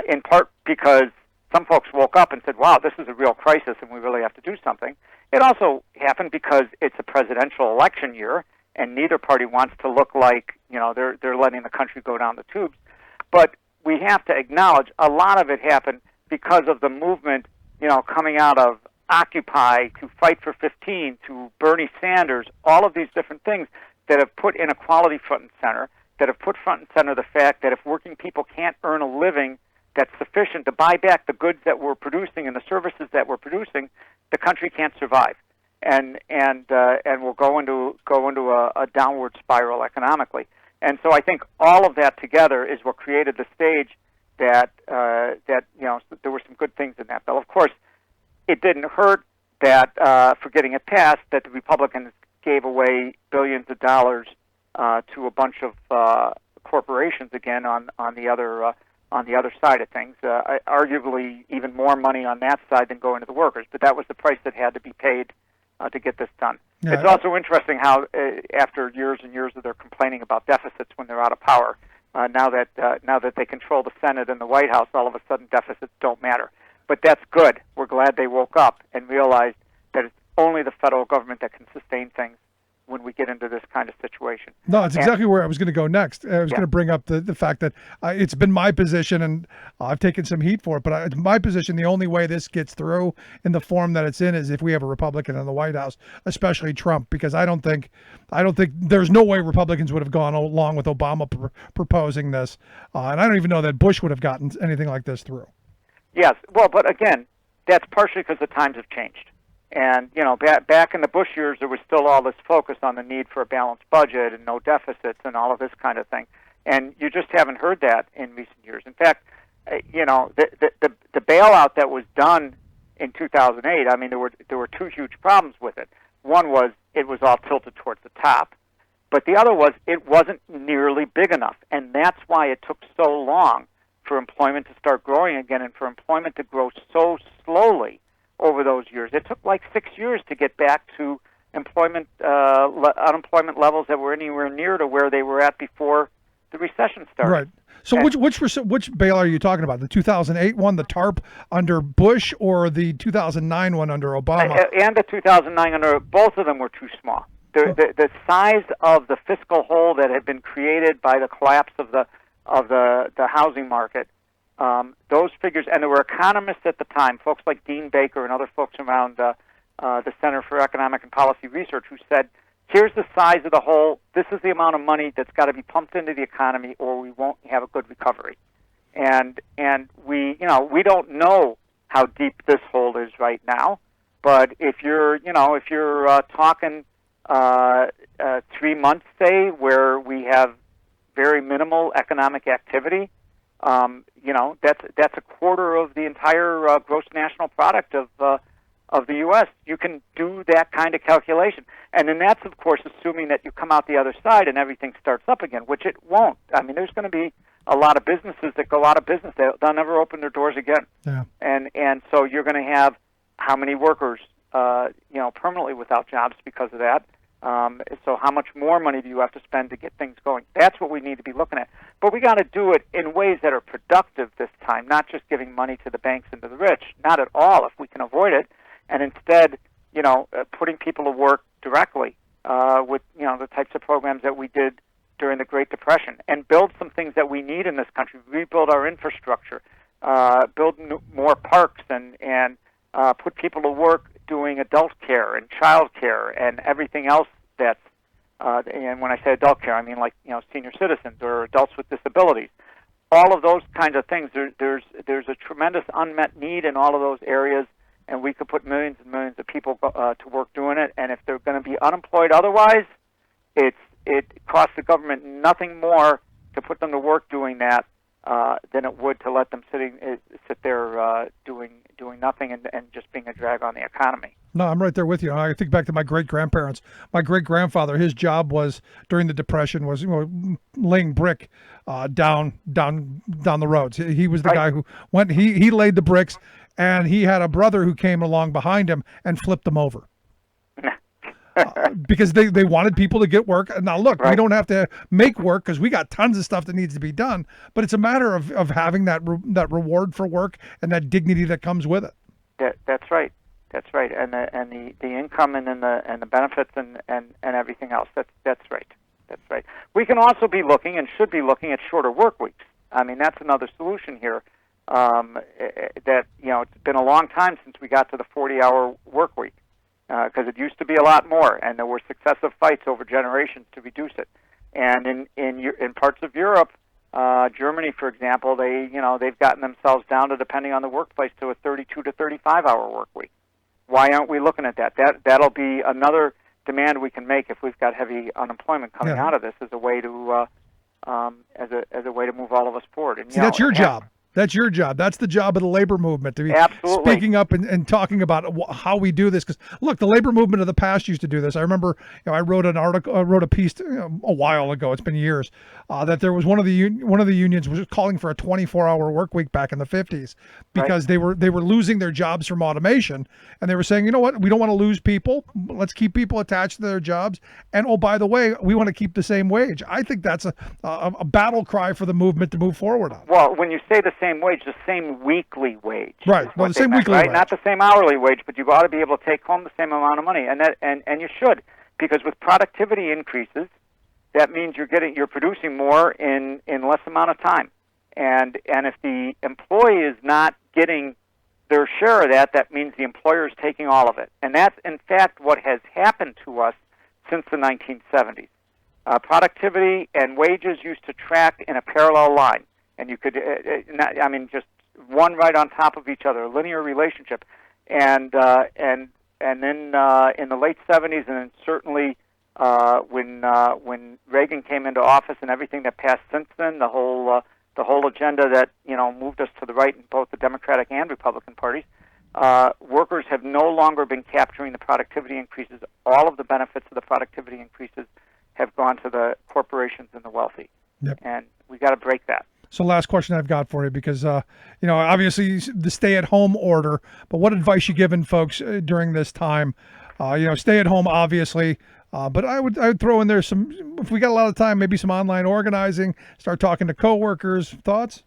in part because some folks woke up and said, wow, this is a real crisis and we really have to do something. It also happened because it's a presidential election year, and neither party wants to look like, they're letting the country go down the tubes. But we have to acknowledge a lot of it happened because of the movement, coming out of Occupy to Fight for 15 to Bernie Sanders, all of these different things that have put inequality front and center, that have put front and center the fact that if working people can't earn a living that's sufficient to buy back the goods that we're producing and the services that we're producing, the country can't survive, and will go into a downward spiral economically. And so I think all of that together is what created the stage that there were some good things in that bill. Of course, it didn't hurt that for getting it passed that the Republicans gave away billions of dollars to a bunch of corporations again on the other side of things. Arguably, even more money on that side than going to the workers. But that was the price that had to be paid to get this done. Yeah. It's also interesting how, after years and years of their complaining about deficits when they're out of power, now that they control the Senate and the White House, all of a sudden deficits don't matter. But that's good. We're glad they woke up and realized that it's only the federal government that can sustain things when we get into this kind of situation. No, it's exactly where I was going to go next. I was going to bring up the fact that it's been my position, and I've taken some heat for it, but it's my position the only way this gets through in the form that it's in is if we have a Republican in the White House, especially Trump, because I don't think there's no way Republicans would have gone along with Obama proposing this, and I don't even know that Bush would have gotten anything like this through. Yes, well, but again, that's partially because the times have changed. And, back in the Bush years, there was still all this focus on the need for a balanced budget and no deficits and all of this kind of thing. And you just haven't heard that in recent years. In fact, the bailout that was done in 2008, I mean, there were two huge problems with it. One was it was all tilted towards the top. But the other was it wasn't nearly big enough. And that's why it took so long for employment to start growing again and for employment to grow so slowly over those years. It took like 6 years to get back to unemployment levels that were anywhere near to where they were at before the recession started. Right. So which bail are you talking about? The 2008 one, the TARP under Bush, or the 2009 one under Obama? And the 2009 under both of them were too small. The size of the fiscal hole that had been created by the collapse of the housing market. Those figures, and there were economists at the time, folks like Dean Baker and other folks around the Center for Economic and Policy Research, who said, here's the size of the hole, this is the amount of money that's got to be pumped into the economy or we won't have a good recovery. And we don't know how deep this hole is right now, but if you're talking 3 months, say, where we have very minimal economic activity, that's a quarter of the entire gross national product of the U.S. You can do that kind of calculation, and then that's of course assuming that you come out the other side and everything starts up again, which it won't. I mean, there's going to be a lot of businesses that go out of business; they'll never open their doors again. Yeah. And so you're going to have how many workers, permanently without jobs because of that. So how much more money do you have to spend to get things going? That's what we need to be looking at. But we got to do it in ways that are productive this time, not just giving money to the banks and to the rich, not at all if we can avoid it, and instead, putting people to work directly with, the types of programs that we did during the Great Depression, and build some things that we need in this country, rebuild our infrastructure, build more parks, and put people to work doing adult care and child care and everything else that's, and when I say adult care, I mean like, senior citizens or adults with disabilities. All of those kinds of things, there's a tremendous unmet need in all of those areas, and we could put millions and millions of people to work doing it, and if they're going to be unemployed otherwise, it costs the government nothing more to put them to work doing that than it would to let them sit there doing nothing and just being a drag on the economy. No, I'm right there with you. I think back to my great-grandparents. My great-grandfather, his job was during the Depression was laying brick down the roads. He was the guy who went. He laid the bricks, and he had a brother who came along behind him and flipped them over. because they wanted people to get work. And now, look, we Right. don't have to make work because we got tons of stuff that needs to be done. But it's a matter of having that reward for work and that dignity that comes with it. That's right. That's right. And the income and then the benefits and everything else. That's right. That's right. We can also be looking and should be looking at shorter work weeks. I mean, that's another solution here. That it's been a long time since we got to the 40-hour work week, because it used to be a lot more, and there were successive fights over generations to reduce it. And in parts of Europe, Germany, for example, they've gotten themselves down to, depending on the workplace, to a 32 to 35-hour work week. Why aren't we looking at that? That'll be another demand we can make if we've got heavy unemployment coming out of this, as a way to as a way to move all of us forward. And, See, that's your job. That's your job. That's the job of the labor movement, to be Absolutely. speaking up and talking about how we do this. Because look, the labor movement of the past used to do this. I remember, I wrote an article, wrote a piece a while ago. It's been years. That there was one of the unions was calling for a 24-hour work week back in the 50s because they were losing their jobs from automation, and they were saying, you know what, we don't want to lose people. Let's keep people attached to their jobs, and oh, by the way, we want to keep the same wage. I think that's a battle cry for the movement to move forward on. Well, when you say the same wage, the same weekly wage. Right. is Well, what the they same meant, weekly right? wage. Not the same hourly wage, but you ought to be able to take home the same amount of money, and you should, because with productivity increases, that means you're producing more in less amount of time, and if the employee is not getting their share of that, that means the employer is taking all of it, and that's in fact what has happened to us since the 1970s. Productivity and wages used to track in a parallel line, and you could, just one right on top of each other, a linear relationship, and then in the late 70s, and then certainly when Reagan came into office and everything that passed since then, the whole agenda that moved us to the right in both the Democratic and Republican parties, workers have no longer been capturing the productivity increases. All of the benefits of the productivity increases have gone to the corporations and the wealthy. Yep. And we got to break that. So last question I've got for you, because, obviously the stay-at-home order, but what advice you giving folks during this time? Stay at home, obviously, but I would throw in there some, if we got a lot of time, maybe some online organizing, start talking to coworkers. Thoughts?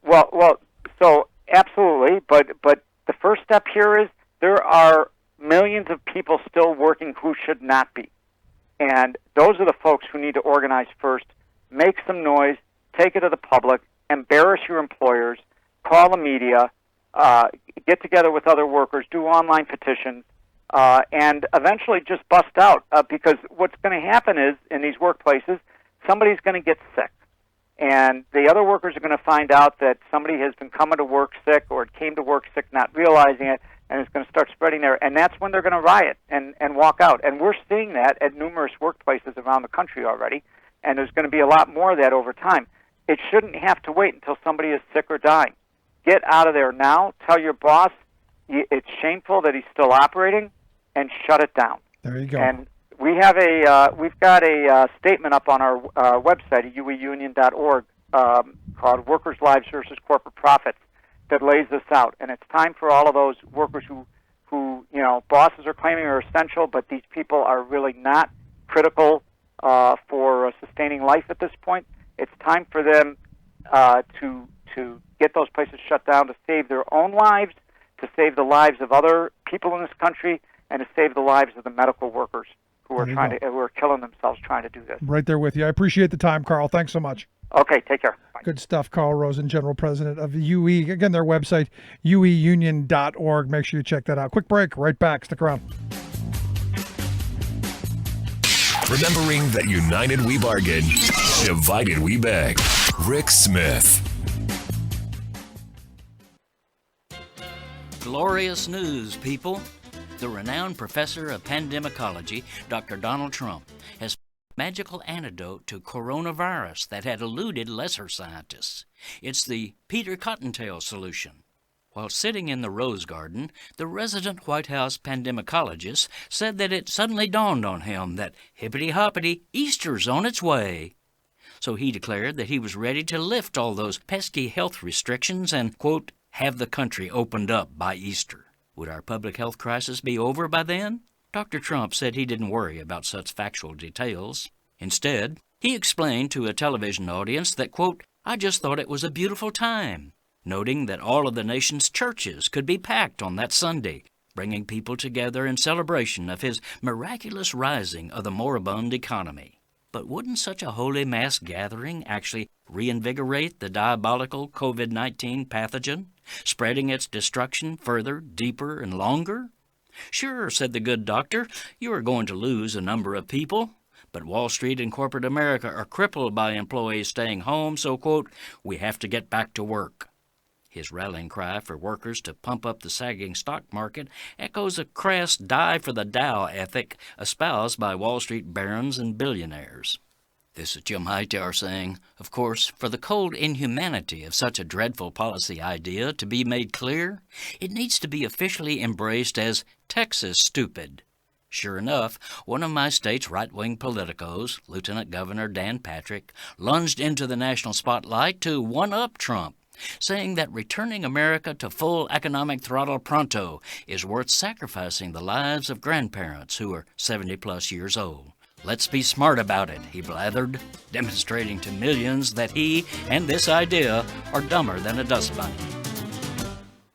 Well, so absolutely, but the first step here is there are millions of people still working who should not be. And those are the folks who need to organize first, make some noise, take it to the public, embarrass your employers, call the media, get together with other workers, do online petitions, and eventually just bust out. Because what's going to happen is, in these workplaces, somebody's going to get sick. And the other workers are going to find out that somebody has been coming to work sick or came to work sick not realizing it, and it's going to start spreading there. And that's when they're going to riot and walk out. And we're seeing that at numerous workplaces around the country already, and there's going to be a lot more of that over time. It shouldn't have to wait until somebody is sick or dying. Get out of there now. Tell your boss it's shameful that he's still operating, and shut it down. There you go. And we've got a statement up on our website at ueunion.org called "Workers' Lives versus Corporate Profits" that lays this out. And it's time for all of those workers who bosses are claiming are essential, but these people are really not critical for sustaining life at this point. It's time for them to get those places shut down, to save their own lives, to save the lives of other people in this country, and to save the lives of the medical workers who are killing themselves trying to do this. Right there with you. I appreciate the time, Carl. Thanks so much. Okay, take care. Bye. Good stuff. Carl Rosen, General President of UE. Again, their website, ueunion.org. Make sure you check that out. Quick break. Right back. Stick around. Remembering that united we bargain, divided we beg. Rick Smith. Glorious news, people. The renowned professor of pandemicology, Dr. Donald Trump, has found a magical antidote to coronavirus that had eluded lesser scientists. It's the Peter Cottontail solution. While sitting in the Rose Garden, the resident White House pandemicologist said that it suddenly dawned on him that hippity-hoppity, Easter's on its way. So he declared that he was ready to lift all those pesky health restrictions and, quote, have the country opened up by Easter. Would our public health crisis be over by then? Dr. Trump said he didn't worry about such factual details. Instead, he explained to a television audience that, quote, "I just thought it was a beautiful time," noting that all of the nation's churches could be packed on that Sunday, bringing people together in celebration of his miraculous rising of the moribund economy. But wouldn't such a holy mass gathering actually reinvigorate the diabolical COVID-19 pathogen, spreading its destruction further, deeper, and longer? "Sure," said the good doctor, "you are going to lose a number of people, but Wall Street and corporate America are crippled by employees staying home, so, quote, we have to get back to work." His rallying cry for workers to pump up the sagging stock market echoes a crass die for the Dow ethic espoused by Wall Street barons and billionaires. This is Jim Hightower saying, of course, for the cold inhumanity of such a dreadful policy idea to be made clear, it needs to be officially embraced as Texas stupid. Sure enough, one of my state's right-wing politicos, Lieutenant Governor Dan Patrick, lunged into the national spotlight to one-up Trump, saying that returning America to full economic throttle pronto is worth sacrificing the lives of grandparents who are 70-plus years old. "Let's be smart about it," he blathered, demonstrating to millions that he and this idea are dumber than a dust bunny.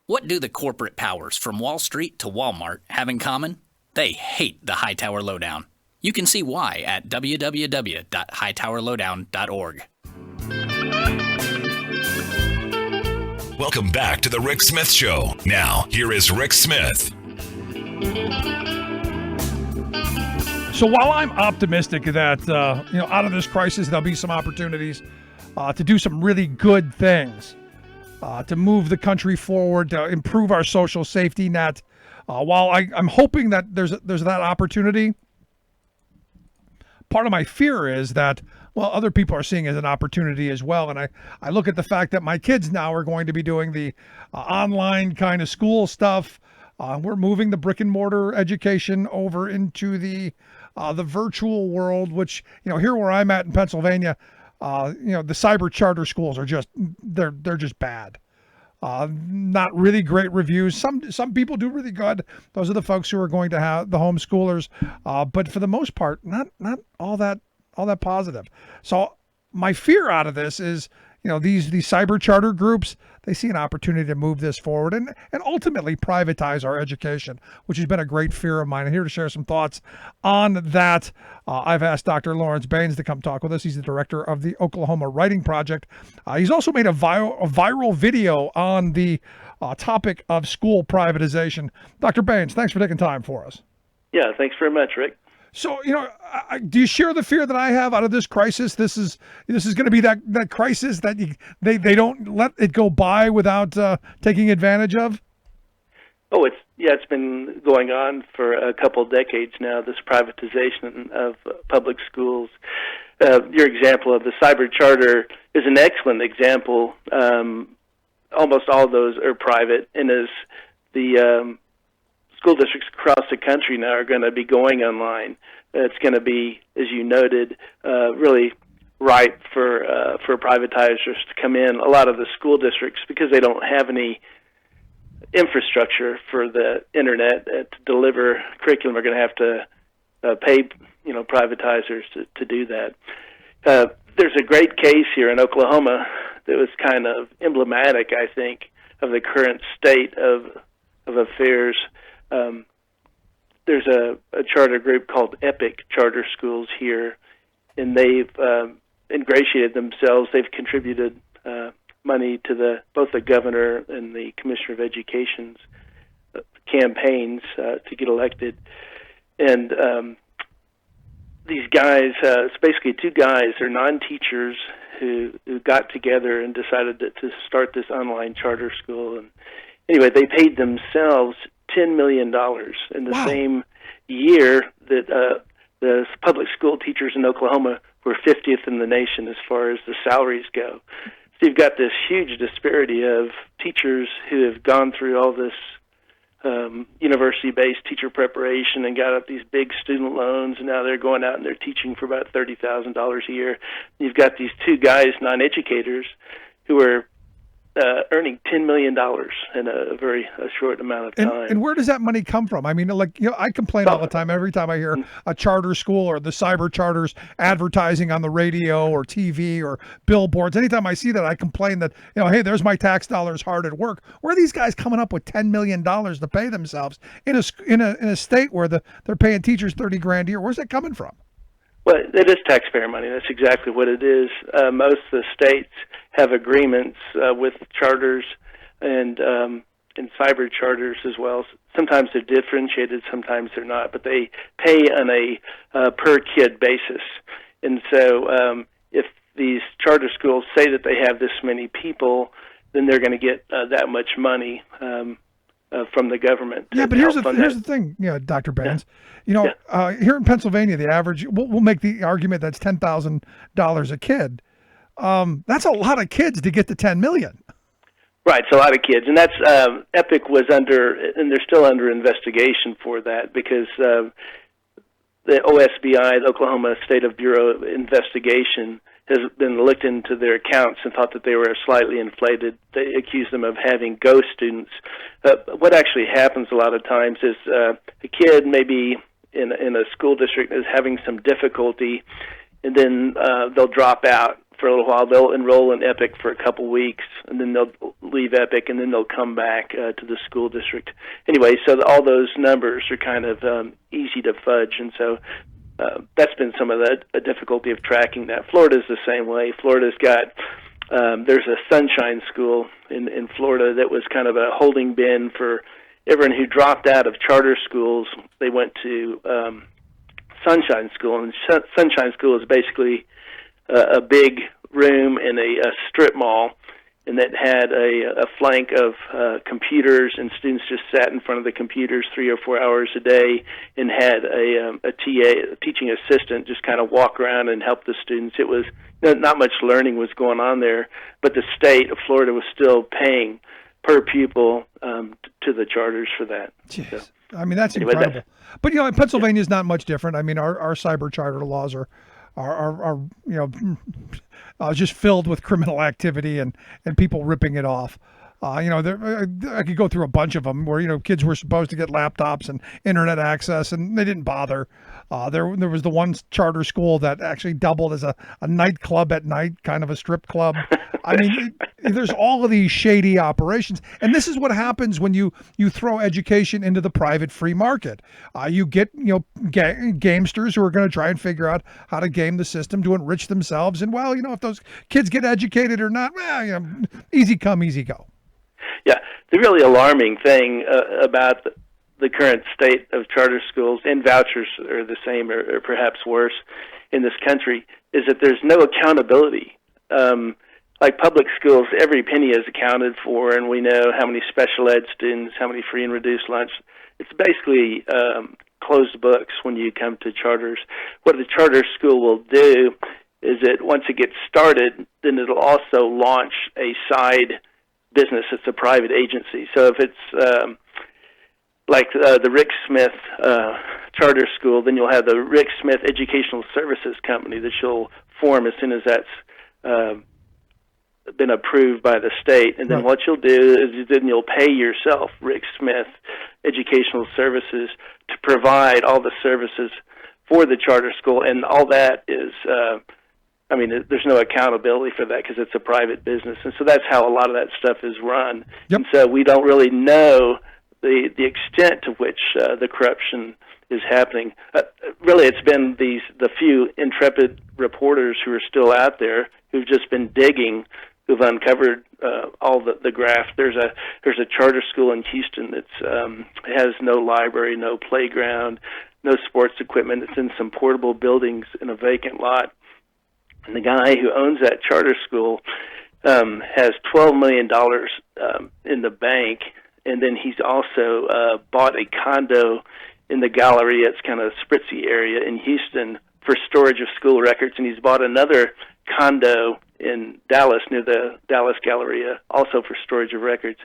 What do the corporate powers from Wall Street to Walmart have in common? They hate the Hightower Lowdown. You can see why at www.hightowerlowdown.org. Welcome back to the Rick Smith Show. Now, here is Rick Smith. So while I'm optimistic that out of this crisis there'll be some opportunities to do some really good things, to move the country forward, to improve our social safety net, while I'm hoping that there's that opportunity, part of my fear is that, well, other people are seeing it as an opportunity as well. And I look at the fact that my kids now are going to be doing the online kind of school stuff. We're moving the brick and mortar education over into the virtual world, which, here where I'm at in Pennsylvania, the cyber charter schools are they're just bad. Not really great reviews. Some people do really good. Those are the folks who are going to have the homeschoolers. But for the most part, not all that positive. So my fear out of this is, these cyber charter groups, they see an opportunity to move this forward and ultimately privatize our education, which has been a great fear of mine. And here to share some thoughts on that, I've asked Dr. Lawrence Baines to come talk with us. He's the director of the Oklahoma Writing Project. He's also made a viral video on the topic of school privatization. Dr. Baines, thanks for taking time for us. Yeah, thanks very much, Rick. So, do you share the fear that I have out of this crisis? This is going to be that crisis that they don't let it go by without taking advantage of? Oh, it's been going on for a couple of decades now, this privatization of public schools. Your example of the cyber charter is an excellent example. Almost all of those are private, and as the school districts across the country now are going to be going online. It's going to be, as you noted, really ripe for privatizers to come in. A lot of the school districts, because they don't have any infrastructure for the internet to deliver curriculum, are going to have to pay privatizers to do that. There's a great case here in Oklahoma that was kind of emblematic, I think, of the current state of affairs. There's a charter group called Epic Charter Schools here, and they've ingratiated themselves. They've contributed money to both the governor and the commissioner of education's campaigns to get elected. And these guys, it's basically two guys, they're non-teachers who got together and decided to start this online charter school. And anyway, they paid themselves $10 million in the same year that the public school teachers in Oklahoma were 50th in the nation as far as the salaries go. So you've got this huge disparity of teachers who have gone through all this university-based teacher preparation and got up these big student loans, and now they're going out and they're teaching for about $30,000 a year. You've got these two guys, non-educators, who are earning $10 million in a very short amount of time. And where does that money come from? I mean, like, I complain all the time. Every time I hear a charter school or the cyber charters advertising on the radio or TV or billboards, anytime I see that, I complain that, hey, there's my tax dollars hard at work. Where are these guys coming up with $10 million to pay themselves in a state where they're paying teachers $30,000 a year? Where's that coming from? Well, it is taxpayer money. That's exactly what it is. Most of the states have agreements with charters and cyber charters as well. Sometimes they're differentiated, sometimes they're not, but they pay on a per-kid basis. And so if these charter schools say that they have this many people, then they're going to get that much money from the government. Yeah, but here's the thing, Dr. Baines. Here in Pennsylvania, the average, we'll make the argument that's $10,000 a kid. That's a lot of kids to get to $10 million. Right, it's a lot of kids, and that's Epic was under, and they're still under investigation for that because the OSBI, the Oklahoma State Bureau of Investigation, has been looked into their accounts and thought that they were slightly inflated. They accused them of having ghost students. What actually happens a lot of times is a kid maybe in a school district is having some difficulty, and then they'll drop out for a little while. They'll enroll in Epic for a couple weeks, and then they'll leave Epic, and then they'll come back to the school district. Anyway, so all those numbers are kind of easy to fudge, and so that's been some of the difficulty of tracking that. Florida's the same way. Florida's got, there's a Sunshine School in Florida that was kind of a holding bin for everyone who dropped out of charter schools. They went to Sunshine School, and Sunshine School is basically a big room in a strip mall, and that had a flank of computers, and students just sat in front of the computers 3 or 4 hours a day and had a TA, a teaching assistant, just kind of walk around and help the students. It was not much learning was going on there, but the state of Florida was still paying per pupil to the charters for that. Jeez. So, I mean, that's incredible. But, Pennsylvania is not much different. I mean, our cyber charter laws are just filled with criminal activity and people ripping it off. I could go through a bunch of them where, kids were supposed to get laptops and internet access, and they didn't bother. There was the one charter school that actually doubled as a nightclub at night, kind of a strip club. I mean, there's all of these shady operations. And this is what happens when you throw education into the private free market. You get, gamesters who are going to try and figure out how to game the system to enrich themselves. And, if those kids get educated or not, easy come, easy go. Yeah, the really alarming thing about the current state of charter schools, and vouchers are the same or perhaps worse in this country, is that there's no accountability. Like public schools, every penny is accounted for, and we know how many special ed students, how many free and reduced lunch. It's basically closed books when you come to charters. What the charter school will do is that once it gets started, then it'll also launch a side business. It's a private agency. So if it's like the Rick Smith charter school, then you'll have the Rick Smith Educational Services Company that you'll form as soon as that's been approved by the state. And then Right. what you'll do is then you'll pay yourself, Rick Smith Educational Services, to provide all the services for the charter school. And all that is there's no accountability for that because it's a private business. And so that's how a lot of that stuff is run. Yep. And so we don't really know the extent to which the corruption is happening. Really, it's been the few intrepid reporters who are still out there who've just been digging, who've uncovered all the graft. There's a charter school in Houston that's has no library, no playground, no sports equipment. It's in some portable buildings in a vacant lot. And the guy who owns that charter school has $12 million in the bank, and then he's also bought a condo in the Galleria. It's kind of a spritzy area in Houston for storage of school records, and he's bought another condo in Dallas near the Dallas Galleria, also for storage of records.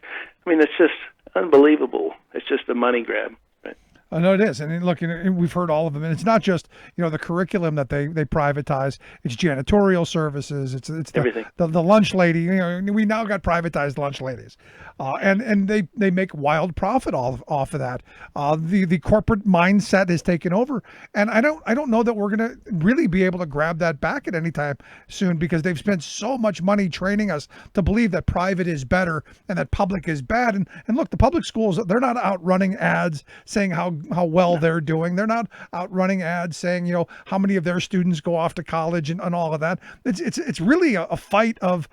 I mean, it's just unbelievable. It's just a money grab. Right? I know it is, and look, we've heard all of them, and it's not just the curriculum that they privatize. It's janitorial services. It's Everything. the lunch lady. We now got privatized lunch ladies, and they make wild profit off of that. The corporate mindset has taken over, and I don't know that we're going to really be able to grab that back at any time soon, because they've spent so much money training us to believe that private is better and that public is bad. And look, the public schools, they're not out running ads saying how well they're doing. They're not out running ads saying how many of their students go off to college and all of that. It's really a fight of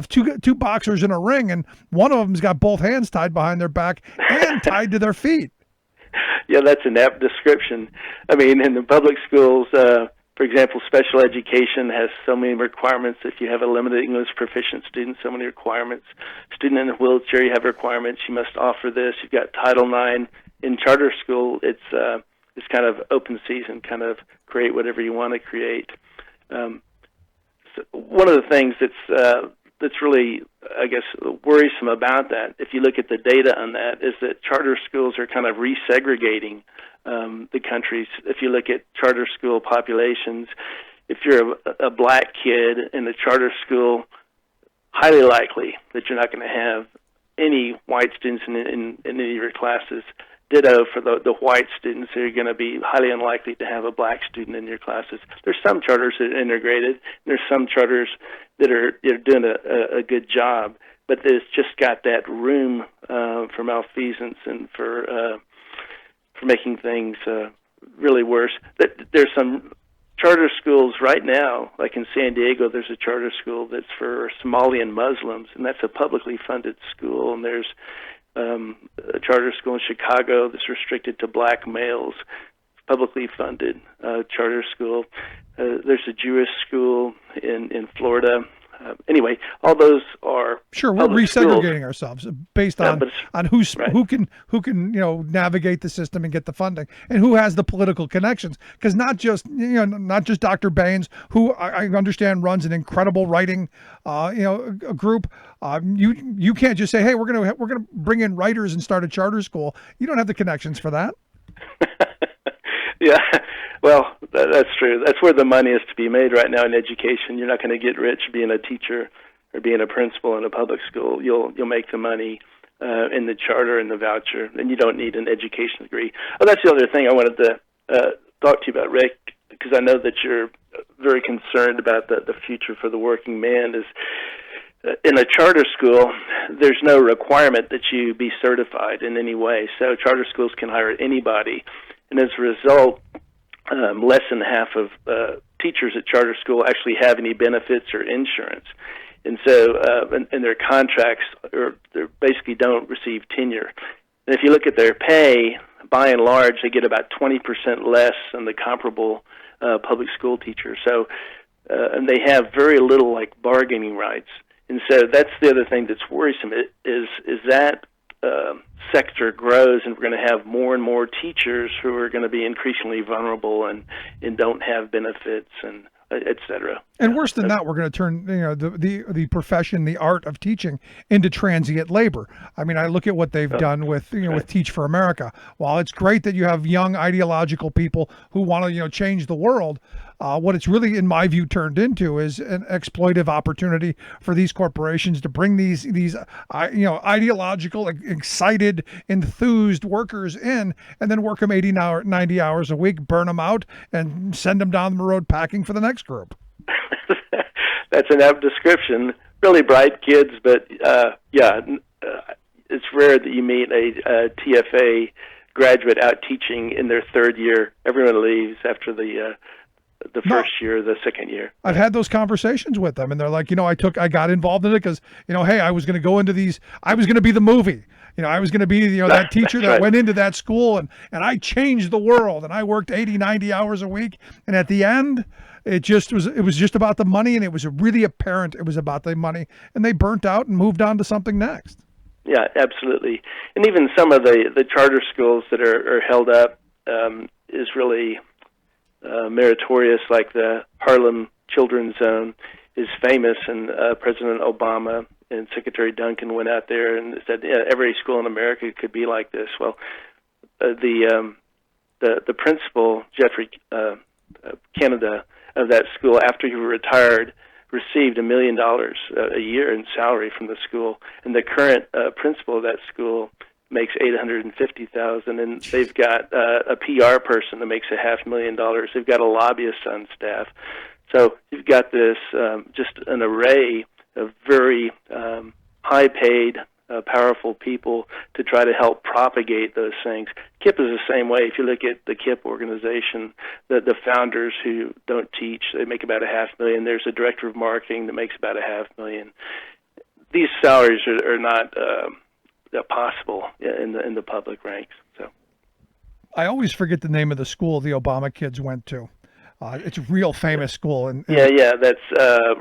two boxers in a ring, and one of them's got both hands tied behind their back and tied to their feet. Yeah, that's an apt description. I mean, in the public schools, for example, special education has so many requirements. If you have a limited English proficient student, so many requirements. Student in a wheelchair, you have requirements. You must offer this. You've got Title IX. In charter school, it's kind of open season, kind of create whatever you want to create. So one of the things that's really, I guess, worrisome about that, if you look at the data on that, is that charter schools are kind of resegregating the countries. If you look at charter school populations, if you're a black kid in a charter school, highly likely that you're not going to have any white students in any of your classes. Ditto for the white students. They're going to be highly unlikely to have a black student in your classes. There's some charters that are integrated. There's some charters that are doing a good job, but there's just got that room for malfeasance and for making things really worse. There's some charter schools right now, like in San Diego, there's a charter school that's for Somalian Muslims, and that's a publicly funded school, and there's a charter school in Chicago that's restricted to black males, publicly funded charter school. There's a Jewish school in Florida. Anyway, all those are sure. We're resegregating schools. Ourselves based on who can navigate the system and get the funding, and who has the political connections. Because not just Dr. Baines, who I understand runs an incredible writing a group. You can't just say, hey, we're gonna bring in writers and start a charter school. You don't have the connections for that. Yeah, well, that's true. That's where the money is to be made right now in education. You're not going to get rich being a teacher or being a principal in a public school. You'll make the money in the charter and the voucher, and you don't need an education degree. Oh, that's the other thing I wanted to talk to you about, Rick, because I know that you're very concerned about the future for the working man. Is in a charter school, there's no requirement that you be certified in any way. So charter schools can hire anybody. And as a result, less than half of teachers at charter school actually have any benefits or insurance. And so, and their contracts they basically don't receive tenure. And if you look at their pay, by and large, they get about 20% less than the comparable public school teacher. So, and they have very little bargaining rights. And so that's the other thing that's worrisome is that sector grows, and we're going to have more and more teachers who are going to be increasingly vulnerable and don't have benefits and et cetera. And worse than that, we're going to turn the profession, the art of teaching, into transient labor. I mean, I look at what they've done with with Teach for America. While it's great that you have young ideological people who want to change the world, what it's really, in my view, turned into is an exploitive opportunity for these corporations to bring these ideological, excited, enthused workers in, and then work them 90 hours a week, burn them out, and send them down the road packing for the next group. That's an apt description. Really bright kids, but it's rare that you meet a TFA graduate out teaching in their third year. Everyone leaves after the first year, the second year. I've had those conversations with them, and they're like, I got involved in it because, hey, I was going to go into these, I was going to be the movie. I was going to be, that teacher that went into that school and I changed the world, and I worked 80, 90 hours a week. And at the end, it was just about the money, and it was really apparent it was about the money, and they burnt out and moved on to something next. Yeah, absolutely. And even some of the charter schools that are held up is really meritorious, like the Harlem Children's Zone is famous, and President Obama and Secretary Duncan went out there and said, every school in America could be like this. Well, the the principal, Jeffrey Canada, of that school, after he retired, received $1 million a year in salary from the school, and the current principal of that school makes $850,000, and they've got a PR person that makes $500,000. They've got a lobbyist on staff, so you've got this just an array of very high-paid, powerful people to try to help propagate those things. KIPP is the same way. If you look at the KIPP organization, the founders who don't teach, they make about $500,000. There's a director of marketing that makes about $500,000. These salaries are not possible in the public ranks. So I always forget the name of the school the Obama kids went to. It's a real famous school. And yeah, that's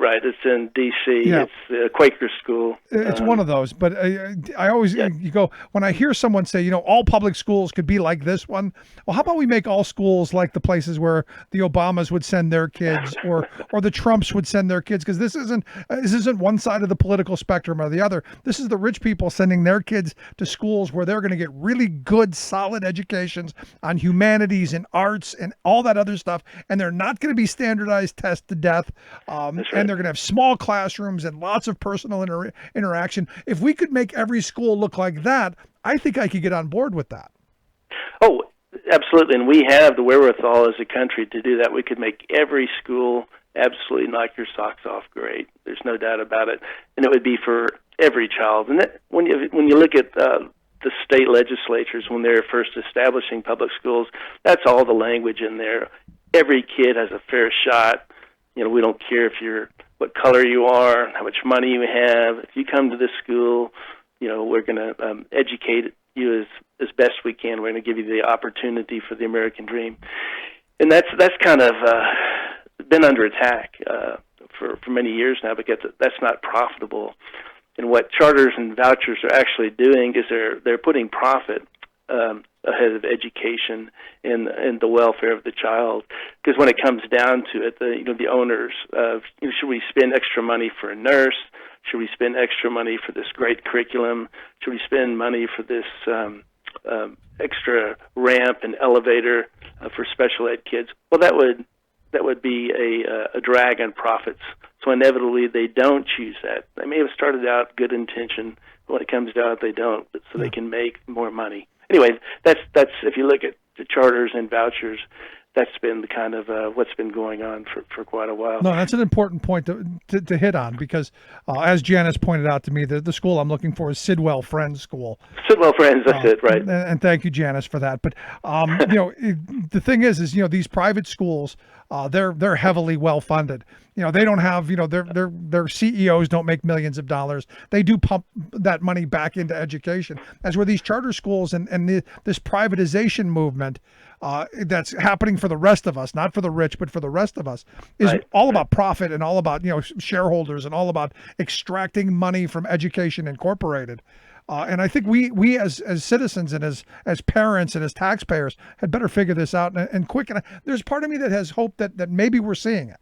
right. It's in D.C. Yeah. It's a Quaker school. It's one of those. But I always, you go, when I hear someone say, all public schools could be like this one, well, how about we make all schools like the places where the Obamas would send their kids or the Trumps would send their kids? Because this isn't one side of the political spectrum or the other. This is the rich people sending their kids to schools where they're going to get really good, solid educations on humanities and arts and all that other stuff. And they're not going to be standardized test to death. And they're going to have small classrooms and lots of personal interaction. If we could make every school look like that, I think I could get on board with that. Oh, absolutely. And we have the wherewithal as a country to do that. We could make every school absolutely knock your socks off great. There's no doubt about it. And it would be for every child. And that, when you look at the state legislatures, when they're first establishing public schools, that's all the language in there. Every kid has a fair shot. We don't care what color you are, how much money you have. If you come to this school, we're going to educate you as best we can. We're going to give you the opportunity for the American dream. And that's kind of been under attack for many years now, because that's not profitable. And what charters and vouchers are actually doing is they're putting profit ahead of education and the welfare of the child. Because when it comes down to it, the owners of, should we spend extra money for a nurse? Should we spend extra money for this great curriculum? Should we spend money for this extra ramp and elevator for special ed kids? Well, that would be a drag on profits. So inevitably, they don't choose that. They may have started out good intention, but when it comes down, they don't, so they can make more money. Anyway, that's if you look at the charters and vouchers, that's been the kind of what's been going on for quite a while. No, that's an important point to hit on, because as Janice pointed out to me, the school I'm looking for is Sidwell Friends School. Sidwell Friends, that's it, right? And thank you, Janice, for that. But the thing is these private schools, they're heavily well funded. They don't have, their CEOs don't make millions of dollars. They do pump that money back into education. As where these charter schools and this privatization movement that's happening for the rest of us, not for the rich, but for the rest of us, is all about profit and all about, shareholders and all about extracting money from Education Incorporated. And I think we as citizens and as parents and as taxpayers had better figure this out and quick. And there's part of me that has hope that maybe we're seeing it.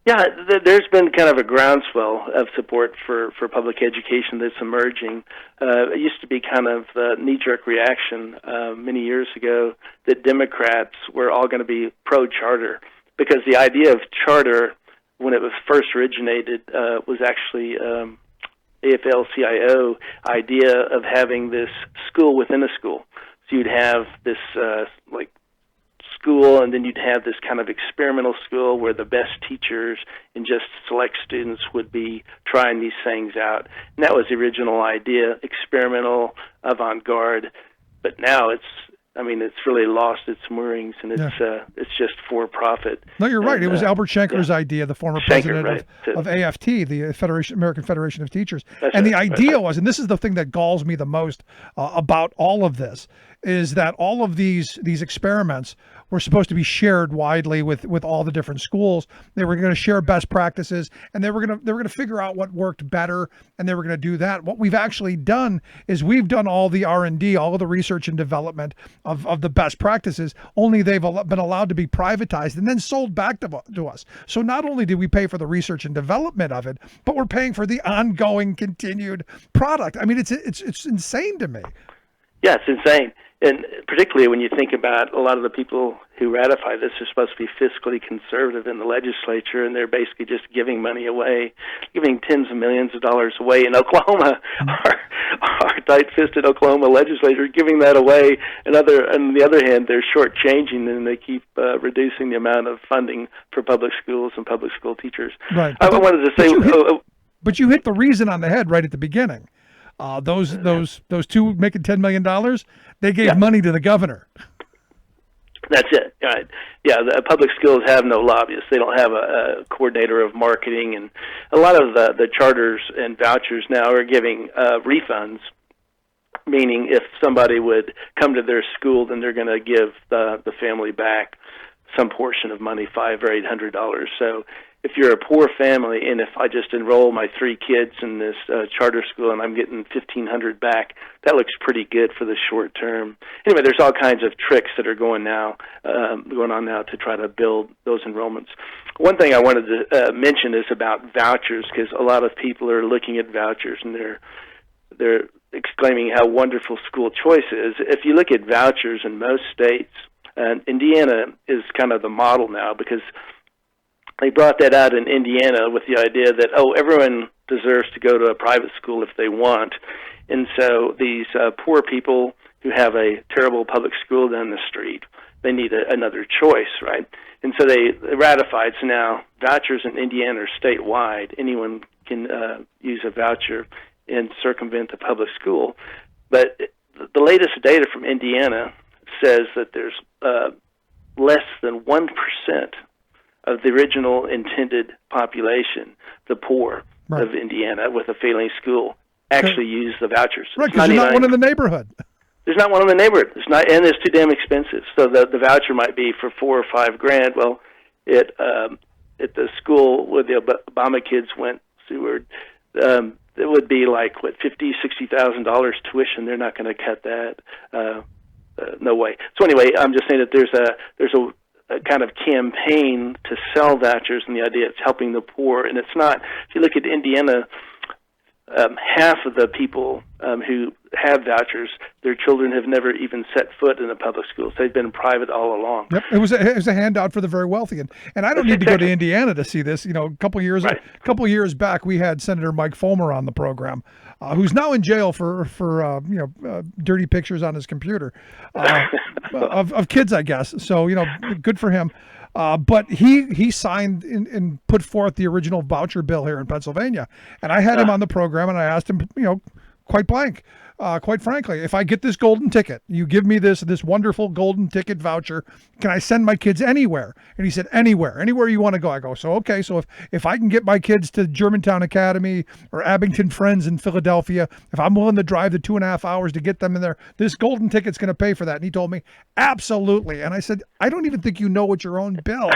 Yeah, there's been kind of a groundswell of support for public education that's emerging. It used to be kind of a knee-jerk reaction many years ago that Democrats were all going to be pro-charter, because the idea of charter, when it was first originated, was actually AFL-CIO idea of having this school within a school. So you'd have this school, and then you'd have this kind of experimental school where the best teachers and just select students would be trying these things out. And that was the original idea, experimental, avant-garde. But now it's really lost its moorings, and it's just for profit. No, you're right. It was Albert Schenker's idea, the former president of AFT, the American Federation of Teachers. And the idea was, and this is the thing that galls me the most about all of this, is that all of these experiments were supposed to be shared widely with all the different schools. They were going to share best practices, and they were going to figure out what worked better, and they were going to do that. What we've actually done is we've done all the R&D, all of the research and development of the best practices, only they've been allowed to be privatized and then sold back to us. So not only did we pay for the research and development of it, but we're paying for the ongoing continued product. I mean, it's insane to me. Yeah, it's insane. and particularly when you think about a lot of the people who ratify this are supposed to be fiscally conservative in the legislature, and they're basically just giving money away, giving tens of millions of dollars away. In Oklahoma, our tight-fisted Oklahoma legislature giving that away, and on the other hand, they're shortchanging, and they keep reducing the amount of funding for public schools and public school teachers. Right. I wanted to say, but you hit the reason on the head right at the beginning. Those two making $10 million, they gave money to the governor. That's it. Right. Yeah, the public schools have no lobbyists. They don't have a coordinator of marketing, and a lot of the charters and vouchers now are giving refunds, meaning if somebody would come to their school, then they're going to give the family back some portion of money, $500 or $800. So if you're a poor family, and if I just enroll my 3 kids in this charter school and I'm getting $1,500 back, that looks pretty good for the short term. Anyway, there's all kinds of tricks that are going on now to try to build those enrollments. One thing I wanted to mention is about vouchers, because a lot of people are looking at vouchers and they're exclaiming how wonderful school choice is. If you look at vouchers in most states, and Indiana is kind of the model now, because they brought that out in Indiana with the idea that, everyone deserves to go to a private school if they want. And so these poor people who have a terrible public school down the street, they need another choice, right? And so they ratified. So now vouchers in Indiana are statewide. Anyone can use a voucher and circumvent the public school. But the latest data from Indiana says that there's less than 1% of the original intended population, the poor of Indiana with a failing school, actually use the vouchers. Right, because there's not one in the neighborhood. There's not one in the neighborhood. It's not, and it's too damn expensive. So the voucher might be for $4,000 or $5,000. Well, at the school where the Obama kids went, Seward, it would be like $50,000-$60,000 tuition. They're not going to cut that. No way. So anyway, I'm just saying that there's a kind of campaign to sell vouchers, and the idea it's helping the poor. And it's not. If you look at Indiana, half of the people who have vouchers, their children have never even set foot in a public school. So they've been private all along. Yep, it was a handout for the very wealthy, and I don't need to go to Indiana to see this. A couple years back, we had Senator Mike Fulmer on the program, who's now in jail for dirty pictures on his computer of kids, I guess. So good for him. But he signed and put forth the original voucher bill here in Pennsylvania, and I had him on the program, and I asked him, quite frankly, if I get this golden ticket, you give me this wonderful golden ticket voucher, can I send my kids anywhere? And he said, anywhere you want to go. I go, so okay, so if I can get my kids to Germantown Academy or Abington Friends in Philadelphia, if I'm willing to drive the 2.5 hours to get them in there, this golden ticket's going to pay for that. And he told me, absolutely. And I said, I don't even think you know what your own bill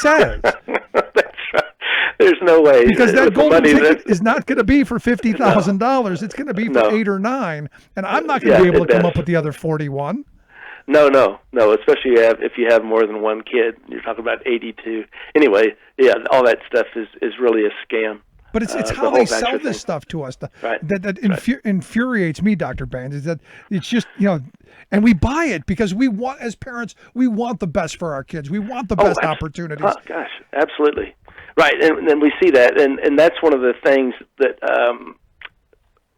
says. There's no way. Because that golden ticket is not going to be for $50,000. It's going to be for 8 or 9. And I'm not going to be able to come up with the other 41. No. Especially if you have more than one kid. You're talking about 82. Anyway, all that stuff is really a scam. But it's how they sell this stuff to us that infuriates me, Dr. Baines, is that it's just, and we buy it because we want, as parents, we want the best for our kids. We want the best opportunities. Oh, gosh, absolutely. Right, and we see that, and that's one of the things that,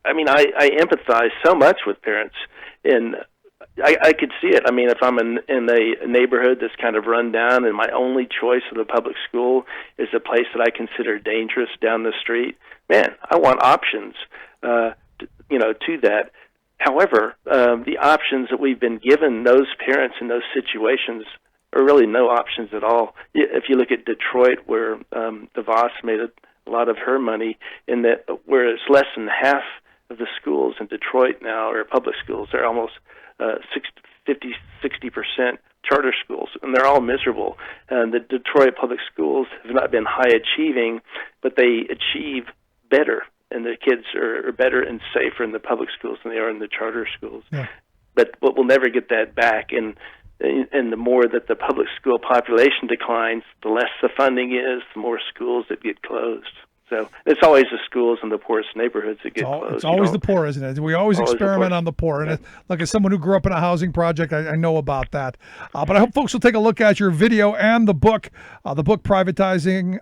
I empathize so much with parents, and I could see it. I mean, if I'm in a neighborhood that's kind of run down and my only choice of the public school is a place that I consider dangerous down the street, man, I want options, to that. However, the options that we've been given those parents in those situations are really no options at all. If you look at Detroit, where DeVos made a lot of her money, in that where it's less than half of the schools in Detroit now are public schools. They're almost 60% charter schools, and they're all miserable. And the Detroit public schools have not been high achieving, but they achieve better, and the kids are better and safer in the public schools than they are in the charter schools. Yeah. But we'll never get that back. And the more that the public school population declines, the less the funding is, the more schools that get closed. So it's always the schools and the poorest neighborhoods that get closed. It's always the poor, isn't it? We always experiment on the poor. And look, as someone who grew up in a housing project, I know about that. But I hope folks will take a look at your video and the book Privatization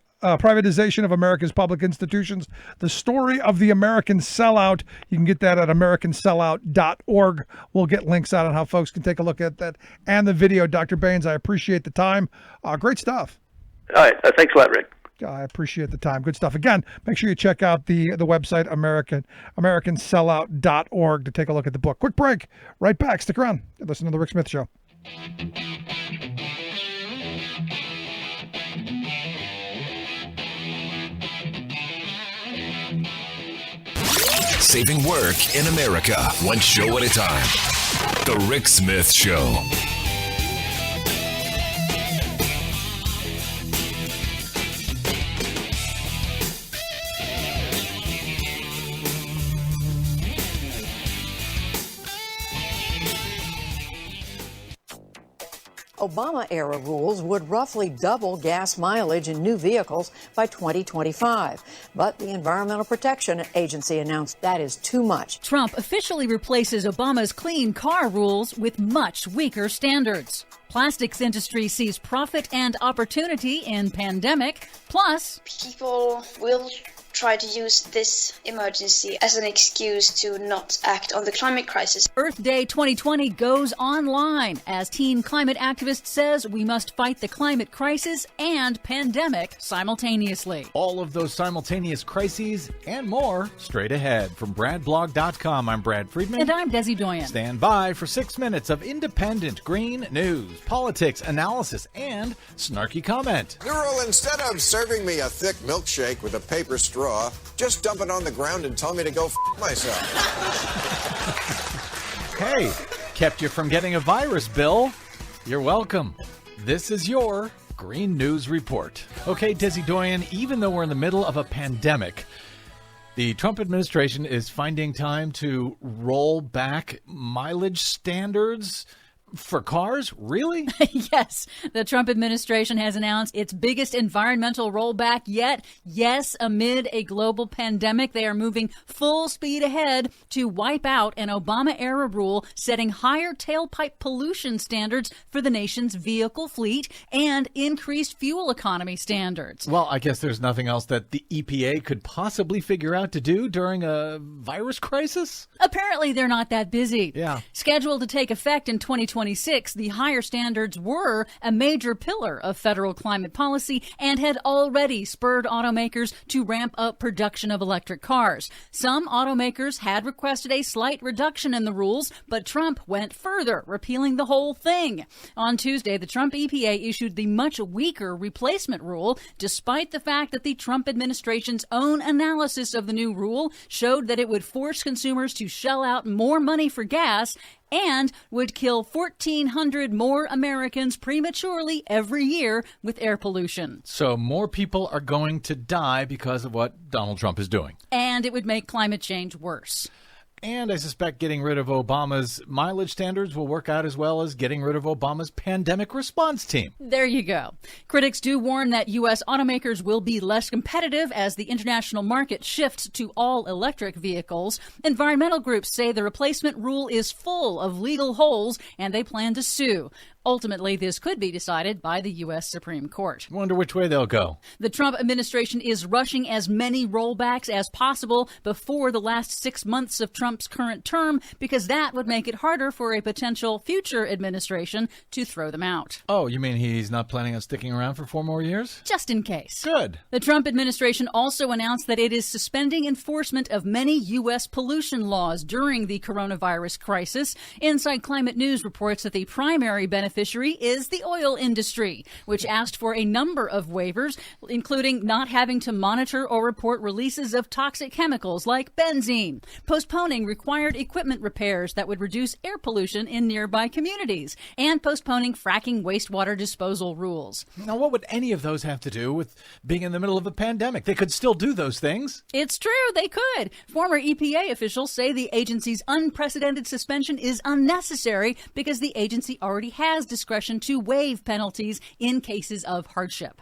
of America's Public Institutions, the story of the American sellout. You can get that at americansellout.org. We'll get links out on how folks can take a look at that and the video. Dr. Baines, I appreciate the time. Great stuff. All right. Thanks a lot, Rick. I appreciate the time. Good stuff. Again, make sure you check out the website, americansellout.org, to take a look at the book. Quick break. Right back. Stick around. Listen to The Rick Smith Show. Saving work in America, one show at a time. The Rick Smith Show. Obama-era rules would roughly double gas mileage in new vehicles by 2025. But the Environmental Protection Agency announced that is too much. Trump officially replaces Obama's clean car rules with much weaker standards. Plastics industry sees profit and opportunity in pandemic. Plus, people will try to use this emergency as an excuse to not act on the climate crisis. Earth Day 2020 goes online as teen climate activist says we must fight the climate crisis and pandemic simultaneously. All of those simultaneous crises and more straight ahead. From BradBlog.com, I'm Brad Friedman. And I'm Desi Doyen. Stand by for 6 minutes of independent green news, politics, analysis, and snarky comment. Neural, instead of serving me a thick milkshake with a paper straw, just dump it on the ground and tell me to go myself. Hey, kept you from getting a virus, Bill. You're welcome. This is your Green News Report. Okay, Desi Doyen, even though we're in the middle of a pandemic, the Trump administration is finding time to roll back mileage standards for cars? Really? Yes. The Trump administration has announced its biggest environmental rollback yet. Yes, amid a global pandemic, they are moving full speed ahead to wipe out an Obama-era rule setting higher tailpipe pollution standards for the nation's vehicle fleet and increased fuel economy standards. Well, I guess there's nothing else that the EPA could possibly figure out to do during a virus crisis? Apparently, they're not that busy. Yeah. Scheduled to take effect in 2026, the higher standards were a major pillar of federal climate policy and had already spurred automakers to ramp up production of electric cars. Some automakers had requested a slight reduction in the rules, but Trump went further, repealing the whole thing. On Tuesday, the Trump EPA issued the much weaker replacement rule, despite the fact that the Trump administration's own analysis of the new rule showed that it would force consumers to shell out more money for gas and would kill 1,400 more Americans prematurely every year with air pollution. So more people are going to die because of what Donald Trump is doing. And it would make climate change worse. And I suspect getting rid of Obama's mileage standards will work out as well as getting rid of Obama's pandemic response team. There you go. Critics do warn that U.S. automakers will be less competitive as the international market shifts to all-electric vehicles. Environmental groups say the replacement rule is full of legal holes, and they plan to sue. Ultimately, this could be decided by the U.S. Supreme Court. Wonder which way they'll go. The Trump administration is rushing as many rollbacks as possible before the last 6 months of Trump's current term, because that would make it harder for a potential future administration to throw them out. Oh, you mean he's not planning on sticking around for 4 more years? Just in case. Good. The Trump administration also announced that it is suspending enforcement of many U.S. pollution laws during the coronavirus crisis. Inside Climate News reports that the primary beneficiary is the oil industry, which asked for a number of waivers, including not having to monitor or report releases of toxic chemicals like benzene, postponing required equipment repairs that would reduce air pollution in nearby communities, and postponing fracking wastewater disposal rules. Now, what would any of those have to do with being in the middle of a pandemic? They could still do those things. It's true, they could. Former EPA officials say the agency's unprecedented suspension is unnecessary because the agency already has discretion to waive penalties in cases of hardship.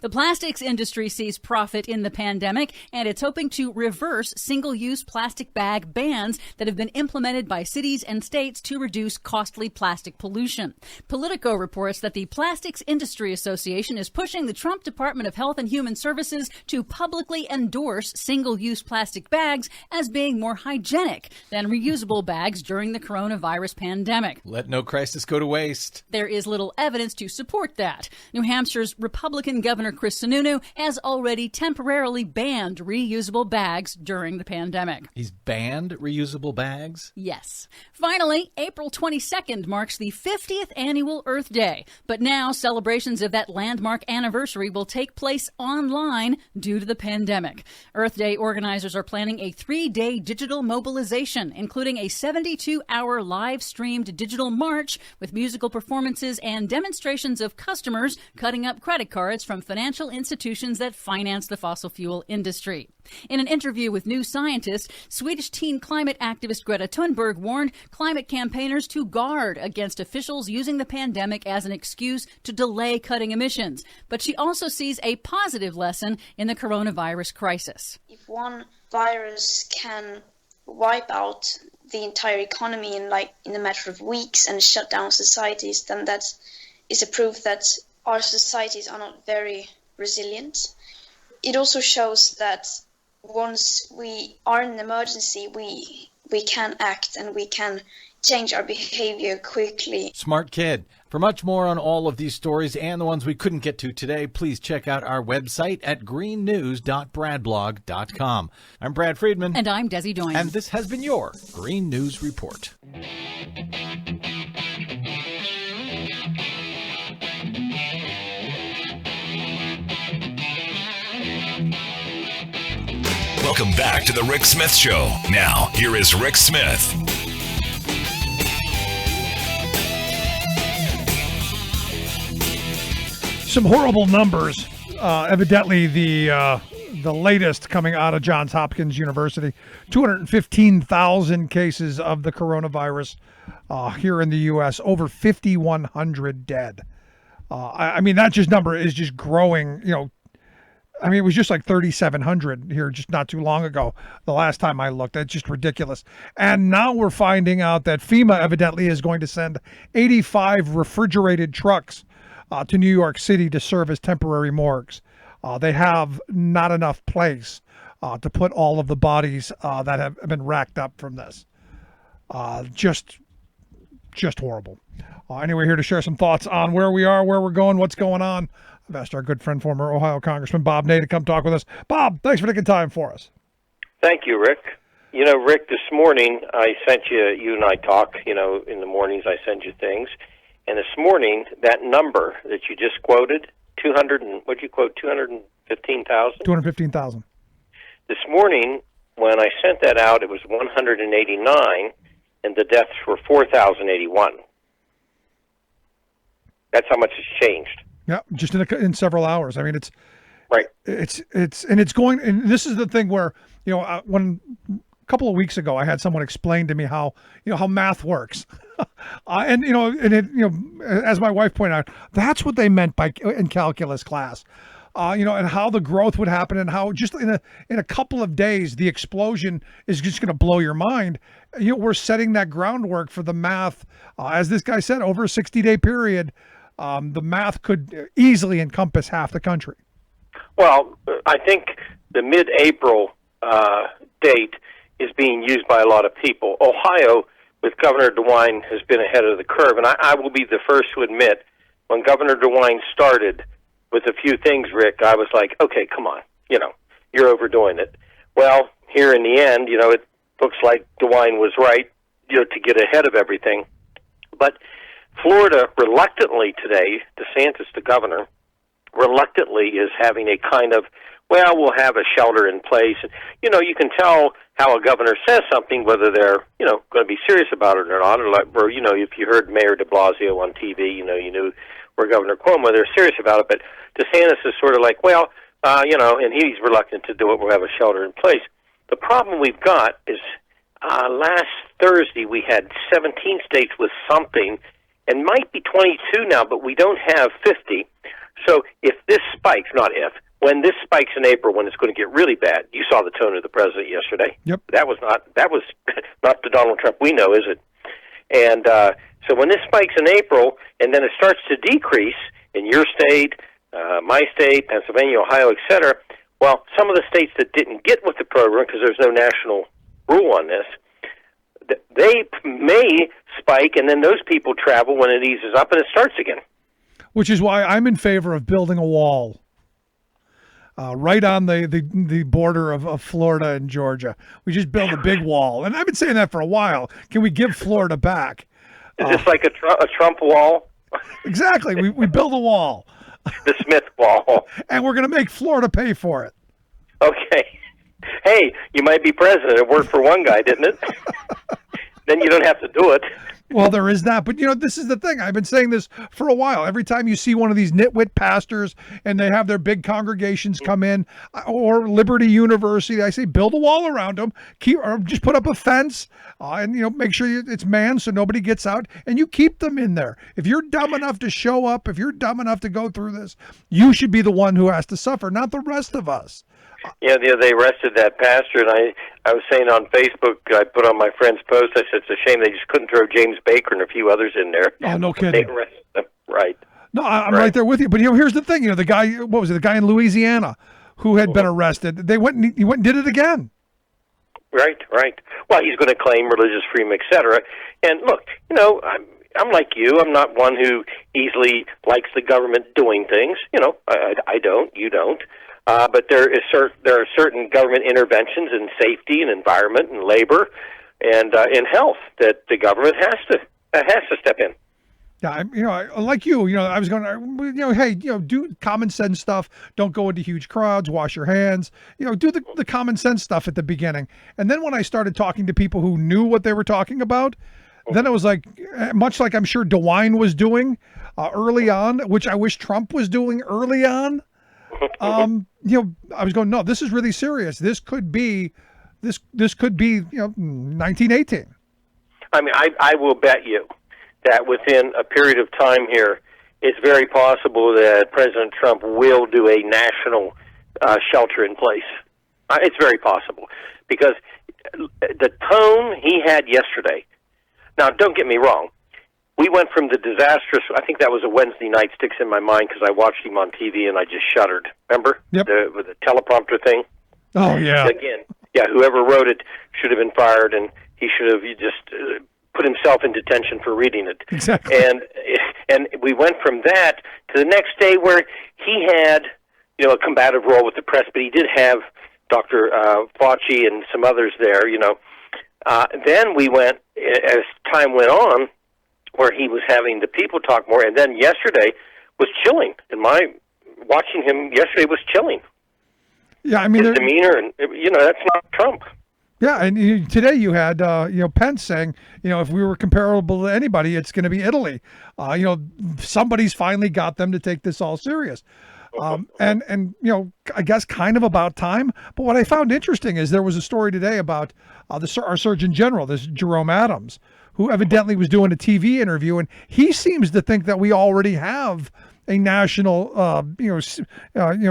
The plastics industry sees profit in the pandemic, and it's hoping to reverse single-use plastic bag bans that have been implemented by cities and states to reduce costly plastic pollution. Politico reports that the Plastics Industry Association is pushing the Trump Department of Health and Human Services to publicly endorse single-use plastic bags as being more hygienic than reusable bags during the coronavirus pandemic. Let no crisis go to waste. There is little evidence to support that. New Hampshire's Republican Governor Chris Sununu has already temporarily banned reusable bags during the pandemic. He's banned reusable bags? Yes. Finally, April 22nd marks the 50th annual Earth Day, but now celebrations of that landmark anniversary will take place online due to the pandemic. Earth Day organizers are planning a 3-day digital mobilization, including a 72-hour live-streamed digital march with musical performances and demonstrations of customers cutting up credit cards from financial institutions that finance the fossil fuel industry. In an interview with New Scientist, Swedish teen climate activist Greta Thunberg warned climate campaigners to guard against officials using the pandemic as an excuse to delay cutting emissions. But she also sees a positive lesson in the coronavirus crisis. If one virus can wipe out the entire economy in a matter of weeks and shut down societies, then that is a proof that our societies are not very resilient. It also shows that once we are in an emergency, we can act and we can change our behavior quickly. Smart kid. For much more on all of these stories and the ones we couldn't get to today, please check out our website at greennews.bradblog.com. I'm Brad Friedman. And I'm Desi Doyen. And this has been your Green News Report. Welcome back to the Rick Smith Show. Now, here is Rick Smith. Some horrible numbers. Evidently, the latest coming out of Johns Hopkins University, 215,000 cases of the coronavirus here in the U.S., over 5,100 dead. I mean, that just number is just growing, I mean, it was just like 3,700 here just not too long ago. The last time I looked, it's just ridiculous. And now we're finding out that FEMA evidently is going to send 85 refrigerated trucks to New York City to serve as temporary morgues. They have not enough place to put all of the bodies that have been racked up from this. Just horrible. Anyway, here to share some thoughts on where we are, where we're going, what's going on. I've asked our good friend, former Ohio Congressman Bob Ney, to come talk with us. Bob, thanks for taking time for us. Thank you, Rick. Rick, this morning I sent you and I talk, in the mornings I send you things. And this morning, that number that you just quoted, 215,000? 215,000. This morning, when I sent that out, it was 189, and the deaths were 4,081. That's how much has changed. Yeah, just in several hours. I mean, it's right. It's going. And this is the thing where when a couple of weeks ago I had someone explain to me how math works, and as my wife pointed out, that's what they meant by in calculus class, and how the growth would happen and how just in a couple of days the explosion is just going to blow your mind. We're setting that groundwork for the math, as this guy said, over a 60-day period. The math could easily encompass half the country. Well, I think the mid-April date is being used by a lot of people. Ohio, with Governor DeWine, has been ahead of the curve, and I will be the first to admit, when Governor DeWine started with a few things, Rick, I was like, okay, come on, you're overdoing it. Well, here in the end, it looks like DeWine was right, to get ahead of everything. But Florida reluctantly today, DeSantis, the governor, reluctantly is having a kind of, we'll have a shelter in place. You can tell how a governor says something, whether they're, going to be serious about it or not. Or if you heard Mayor de Blasio on TV, you knew where Governor Cuomo, they're serious about it. But DeSantis is sort of like, and he's reluctant to do it. We'll have a shelter in place. The problem we've got is last Thursday we had 17 states with something, and might be 22 now, but we don't have 50. So if this spikes, not if, when this spikes in April, when it's going to get really bad, you saw the tone of the president yesterday. Yep. That was not the Donald Trump we know, is it? And so when this spikes in April, and then it starts to decrease in your state, my state, Pennsylvania, Ohio, et cetera, well, some of the states that didn't get with the program because there's no national rule on this, they may spike, and then those people travel when it eases up and it starts again. Which is why I'm in favor of building a wall right on the border of Florida and Georgia. We just build a big wall. And I've been saying that for a while. Can we give Florida back? Is this like a Trump wall? Exactly. We build a wall. The Smith wall. And we're going to make Florida pay for it. Okay. Hey, you might be president. It worked for one guy, didn't it? Then you don't have to do it. Well, there is that. But, this is the thing. I've been saying this for a while. Every time you see one of these nitwit pastors and they have their big congregations come in, or Liberty University, I say build a wall around them, or just put up a fence, and, make sure it's manned so nobody gets out, and you keep them in there. If you're dumb enough to show up, if you're dumb enough to go through this, you should be the one who has to suffer, not the rest of us. Yeah, they arrested that pastor, and I was saying on Facebook, I put on my friend's post, I said it's a shame they just couldn't throw James Baker and a few others in there. Oh, no kidding. They arrested them, right. No, I'm right there with you. But here's the thing. The guy, what was it? The guy in Louisiana who had been arrested. He went and did it again. Right. Well, he's going to claim religious freedom, etc. And look, I'm like you. I'm not one who easily likes the government doing things. I don't. You don't. But there are certain government interventions in safety and environment and labor and in health that the government has to step in. Yeah, like you, I was going, hey, do common sense stuff. Don't go into huge crowds. Wash your hands. Do the common sense stuff at the beginning. And then when I started talking to people who knew what they were talking about, then it was like, much like I'm sure DeWine was doing early on, which I wish Trump was doing early on. I was going, no, this is really serious. This could be 1918. I mean, I will bet you that within a period of time here, it's very possible that President Trump will do a national shelter in place. It's very possible because the tone he had yesterday. Now, don't get me wrong. We went from the disastrous, I think that was a Wednesday night, sticks in my mind because I watched him on TV and I just shuddered. Remember? Yep. With the teleprompter thing? Oh, yeah. Again, whoever wrote it should have been fired, and he should have just put himself in detention for reading it. Exactly. And we went from that to the next day where he had, a combative role with the press, but he did have Dr. Fauci and some others there, Then we went, as time went on, where he was having the people talk more, and then yesterday was chilling. And watching him yesterday was chilling. Yeah, I mean, his demeanor, and that's not Trump. Yeah, and today you had Pence saying, if we were comparable to anybody, it's going to be Italy. Somebody's finally got them to take this all serious. And I guess kind of about time. But what I found interesting is there was a story today about our Surgeon General, this Jerome Adams, who evidently was doing a TV interview, and he seems to think that we already have a national,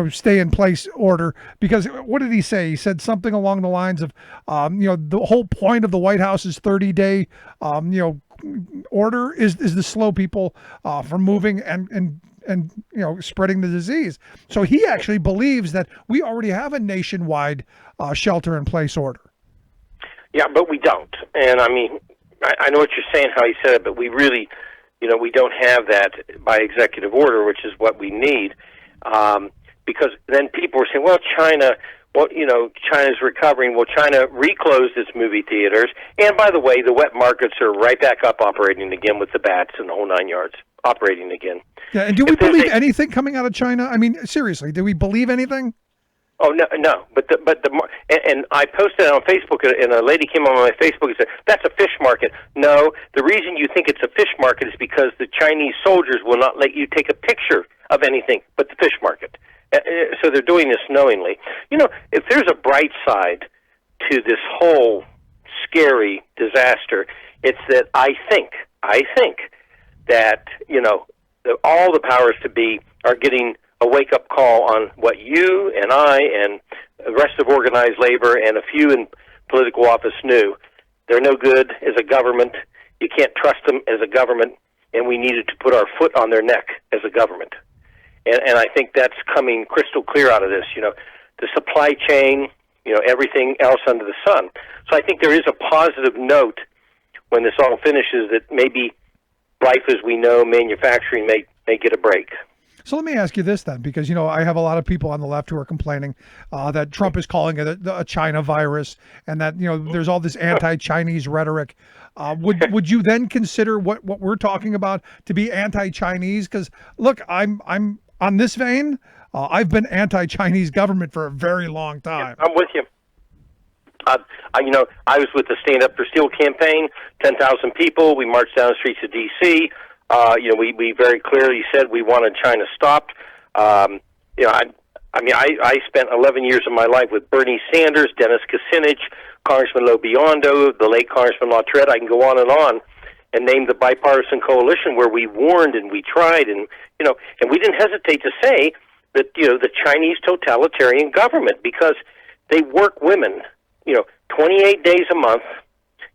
stay in place order. Because what did he say? He said something along the lines of, the whole point of the White House's 30-day, order is to slow people from moving and spreading the disease. So he actually believes that we already have a nationwide shelter in place order. Yeah, but we don't. And I mean, I know what you're saying, how he said it, but we really, we don't have that by executive order, which is what we need. Because then people are saying, well, China's recovering. Well, China reclosed its movie theaters. And by the way, the wet markets are right back up operating again with the bats and the whole 9 yards operating again. Yeah, and do we believe anything coming out of China? I mean, seriously, do we believe anything? Oh no! But I posted it on Facebook, and a lady came on my Facebook and said that's a fish market. No, the reason you think it's a fish market is because the Chinese soldiers will not let you take a picture of anything but the fish market. So they're doing this knowingly. If there's a bright side to this whole scary disaster, it's that I think that all the powers to be are getting a wake-up call on what you and I and the rest of organized labor and a few in political office knew. They're no good as a government. You can't trust them as a government, and we needed to put our foot on their neck as a government. And I think that's coming crystal clear out of this. The supply chain, everything else under the sun. So I think there is a positive note when this all finishes that maybe life as we know, manufacturing may get a break. So let me ask you this then, because, I have a lot of people on the left who are complaining that Trump is calling it a China virus and that, there's all this anti-Chinese rhetoric. Would you then consider what we're talking about to be anti-Chinese? Because, look, I'm on this vein, I've been anti-Chinese government for a very long time. I'm with you. I was with the Stand Up for Steel campaign, 10,000 people. We marched down the streets of D.C. We very clearly said we wanted China stopped. I spent 11 years of my life with Bernie Sanders, Dennis Kucinich, Congressman Lobiondo, the late Congressman Lautrette. I can go on and name the bipartisan coalition where we warned and we tried and we didn't hesitate to say that, the Chinese totalitarian government, because they work women, 28 days a month,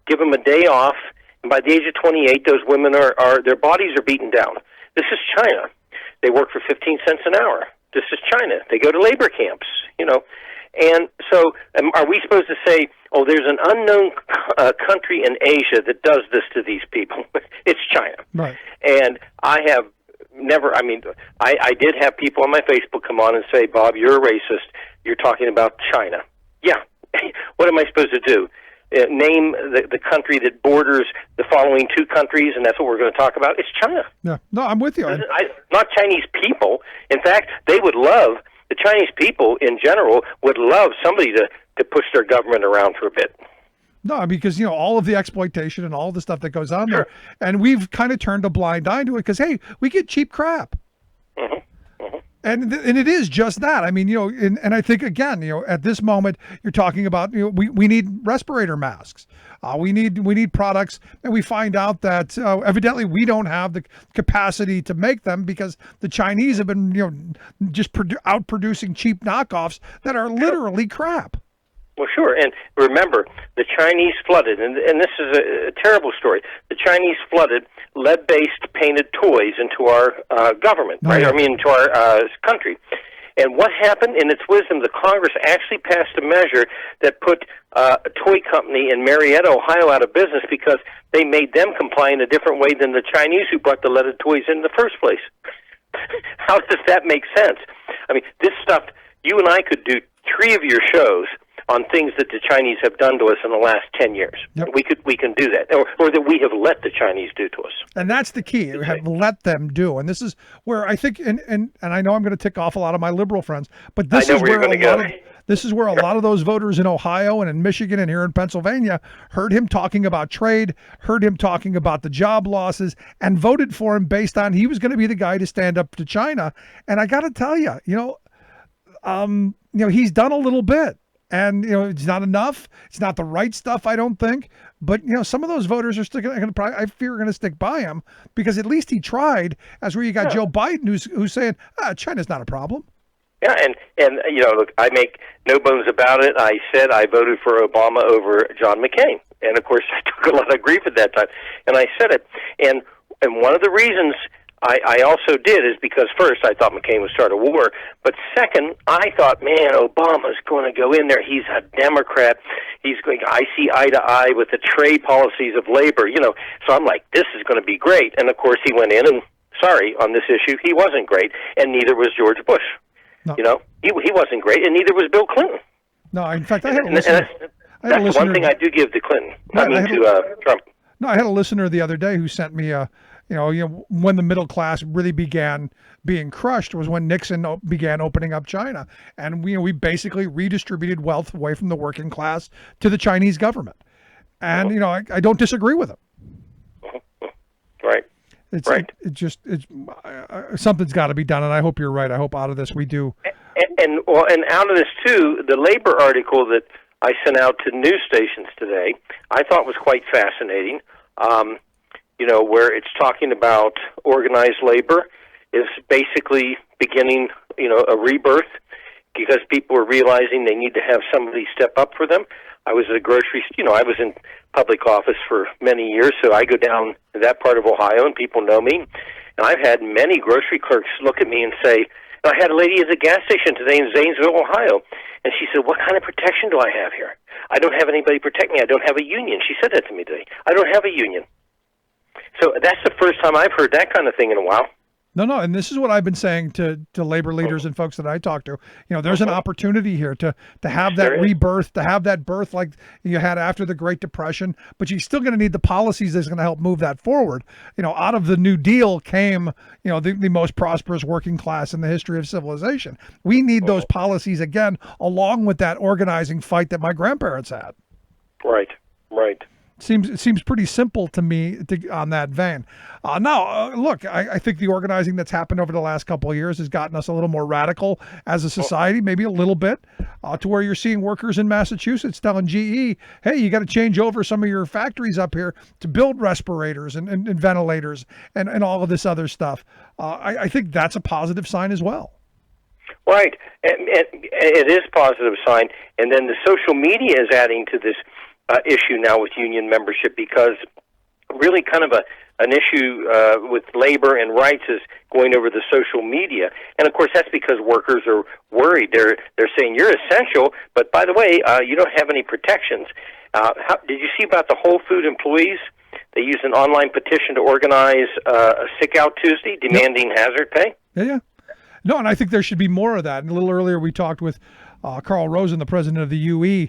give them a day off, and by the age of 28, those women are their bodies are beaten down. This is China. They work for 15 cents an hour. This is China. They go to labor camps, And so are we supposed to say, oh, there's an unknown country in Asia that does this to these people? It's China. Right. And I have never, I did have people on my Facebook come on and say, Bob, you're a racist. You're talking about China. Yeah. What am I supposed to do? Name the country that borders the following two countries, and that's what we're going to talk about. It's China. Yeah. No, I'm with you. Not Chinese people. In fact, they would love, the Chinese people in general would love somebody to push their government around for a bit. No, because, all of the exploitation and all the stuff that goes on there, and we've kind of turned a blind eye to it because, hey, we get cheap crap. Mm-hmm. Mm-hmm. And it is just that. And I think, again, at this moment, you're talking about, we need respirator masks. We need products, and we find out that evidently we don't have the capacity to make them because the Chinese have been, just outproducing cheap knockoffs that are literally crap. Well, sure. And remember, the Chinese flooded, and this is a terrible story. The Chinese flooded lead-based painted toys into our government, right? Yeah. Into our country. And what happened? In its wisdom, the Congress actually passed a measure that put a toy company in Marietta, Ohio, out of business because they made them comply in a different way than the Chinese who brought the leaded toys in the first place. How does that make sense? This stuff, you and I could do 3 of your shows on things that the Chinese have done to us in the last 10 years. Yep. We can do that, or that we have let the Chinese do to us. And that's the key. We have let them do. And this is where I think, and I know I'm going to tick off a lot of my liberal friends, but this is where a lot of those voters in Ohio and in Michigan and here in Pennsylvania heard him talking about trade, heard him talking about the job losses, and voted for him based on he was going to be the guy to stand up to China. And I got to tell you, he's done a little bit. And, it's not enough. It's not the right stuff, I don't think. But, some of those voters are still I fear going to stick by him because at least he tried, as where you got Joe Biden who's saying, China's not a problem. Yeah, and look, I make no bones about it. I said I voted for Obama over John McCain. And, of course, I took a lot of grief at that time. And I said it. And one of the reasons I also did is because, first, I thought McCain would start a war. But second, I thought, man, Obama's going to go in there. He's a Democrat. I see eye to eye with the trade policies of labor, So I'm like, this is going to be great. And, of course, he went in and, on this issue, he wasn't great. And neither was George Bush. No. He wasn't great, and neither was Bill Clinton. No, in fact, I had a listener. That's one thing I do give to Clinton. To Trump. No, I had a listener the other day who sent me when the middle class really began being crushed was when Nixon began opening up China. And we basically redistributed wealth away from the working class to the Chinese government. And, I don't disagree with him. Right. Right. Something's got to be done. And I hope you're right. I hope out of this we do. And out of this, too, the labor article that I sent out to news stations today, I thought was quite fascinating. Where it's talking about organized labor is basically beginning, a rebirth because people are realizing they need to have somebody step up for them. I was at a grocery, I was in public office for many years, so I go down to that part of Ohio, and people know me. And I've had many grocery clerks look at me and say, I had a lady at the gas station today in Zanesville, Ohio, and she said, what kind of protection do I have here? I don't have anybody protect me. I don't have a union. She said that to me today. I don't have a union. So that's the first time I've heard that kind of thing in a while. No, and this is what I've been saying to labor leaders and folks that I talk to. There's an opportunity here to have that rebirth, to have that birth like you had after the Great Depression, but you're still going to need the policies that's going to help move that forward. Out of the New Deal came, the most prosperous working class in the history of civilization. We need those policies again, along with that organizing fight that my grandparents had. Right. It seems pretty simple to me on that vein. Look, I think the organizing that's happened over the last couple of years has gotten us a little more radical as a society, maybe a little bit, to where you're seeing workers in Massachusetts telling GE, hey, you got to change over some of your factories up here to build respirators and ventilators and all of this other stuff. I think that's a positive sign as well. Right. And it is a positive sign. And then the social media is adding to this issue now with union membership, because really kind of an issue with labor and rights is going over the social media. And of course that's because workers are worried. They're saying you're essential, but by the way, you don't have any protections. Did you see about the Whole Food employees? They used an online petition to organize a Sick Out Tuesday demanding hazard pay. Yeah. No, and I think there should be more of that. And a little earlier we talked with Carl Rosen, the president of the UE,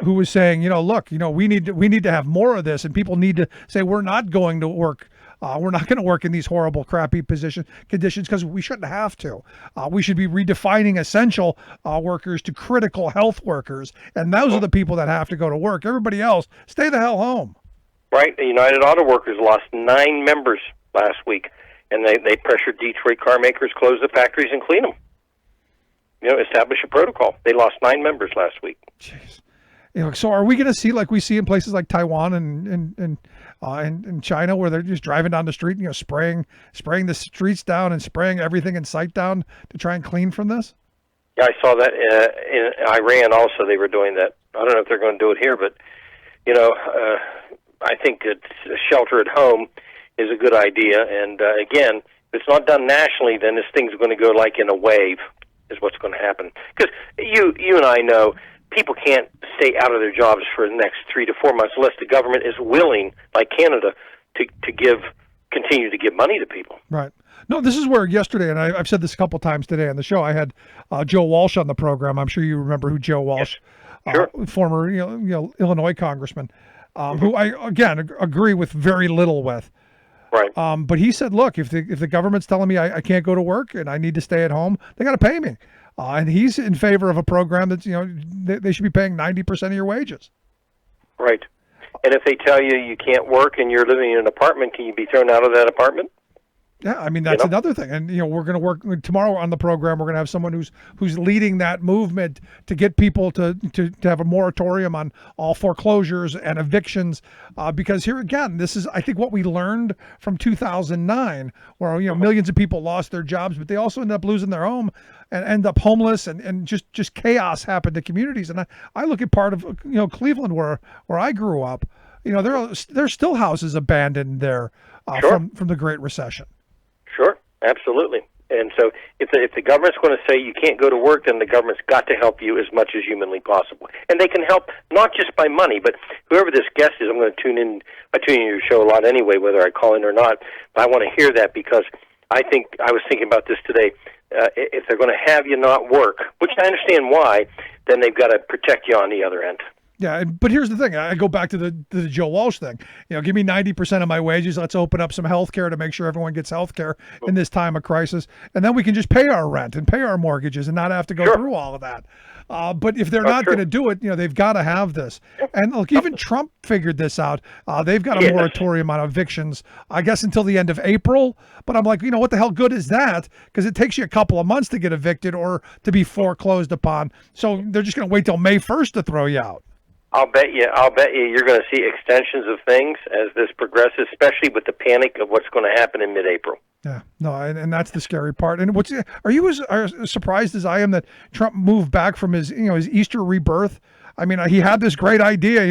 who was saying, look, we need to have more of this, and people need to say we're not going to work. We're not going to work in these horrible, crappy conditions because we shouldn't have to. We should be redefining essential workers to critical health workers, and those are the people that have to go to work. Everybody else, stay the hell home. Right. The United Auto Workers lost 9 members last week, and they pressured Detroit car makers close the factories and clean them. Establish a protocol. They lost 9 members last week. Jeez. So are we going to see like we see in places like Taiwan and China, where they're just driving down the street, spraying the streets down and spraying everything in sight down to try and clean from this? Yeah, I saw that in Iran also. They were doing that. I don't know if they're going to do it here, but I think it's shelter at home is a good idea. And again, if it's not done nationally, then this thing's going to go like in a wave. Is what's going to happen. Because you and I know people can't stay out of their jobs for the next 3 to 4 months unless the government is willing, like Canada, to continue to give money to people. Right. No, this is where yesterday, and I've said this a couple times today on the show, I had Joe Walsh on the program. I'm sure you remember who Joe Walsh, sure. Former Illinois congressman, who I again agree with very little with. Right. But he said, look, if the government's telling me I can't go to work and I need to stay at home, they got to pay me. And he's in favor of a program that's, they should be paying 90% of your wages. Right. And if they tell you you can't work and you're living in an apartment, can you be thrown out of that apartment? Yeah, I mean, that's another thing. And, we're going to work tomorrow on the program. We're going to have someone who's leading that movement to get people to have a moratorium on all foreclosures and evictions. Because here again, this is, I think, what we learned from 2009, where, millions of people lost their jobs, but they also end up losing their home and end up homeless and just chaos happened to communities. And I look at part of, Cleveland where I grew up, there's still houses abandoned there from the Great Recession. Sure, absolutely. And so if the government's going to say you can't go to work, then the government's got to help you as much as humanly possible. And they can help not just by money, but whoever this guest is, I'm going to tune in. I tune in your show a lot anyway, whether I call in or not. But I want to hear that because I was thinking about this today. If they're going to have you not work, which I understand why, then they've got to protect you on the other end. Yeah, but here's the thing. I go back to the Joe Walsh thing. Give me 90% of my wages. Let's open up some health care to make sure everyone gets health care in this time of crisis. And then we can just pay our rent and pay our mortgages and not have to go through all of that. But if they're not going to do it, they've got to have this. And look, even Trump figured this out. They've got a moratorium on evictions, I guess, until the end of April. But I'm like, what the hell good is that? Because it takes you a couple of months to get evicted or to be foreclosed upon. So they're just going to wait till May 1st to throw you out. I'll bet you you're going to see extensions of things as this progresses, especially with the panic of what's going to happen in mid-April. Yeah, no, and that's the scary part. And are you as surprised as I am that Trump moved back from his Easter rebirth? I mean, he had this great idea,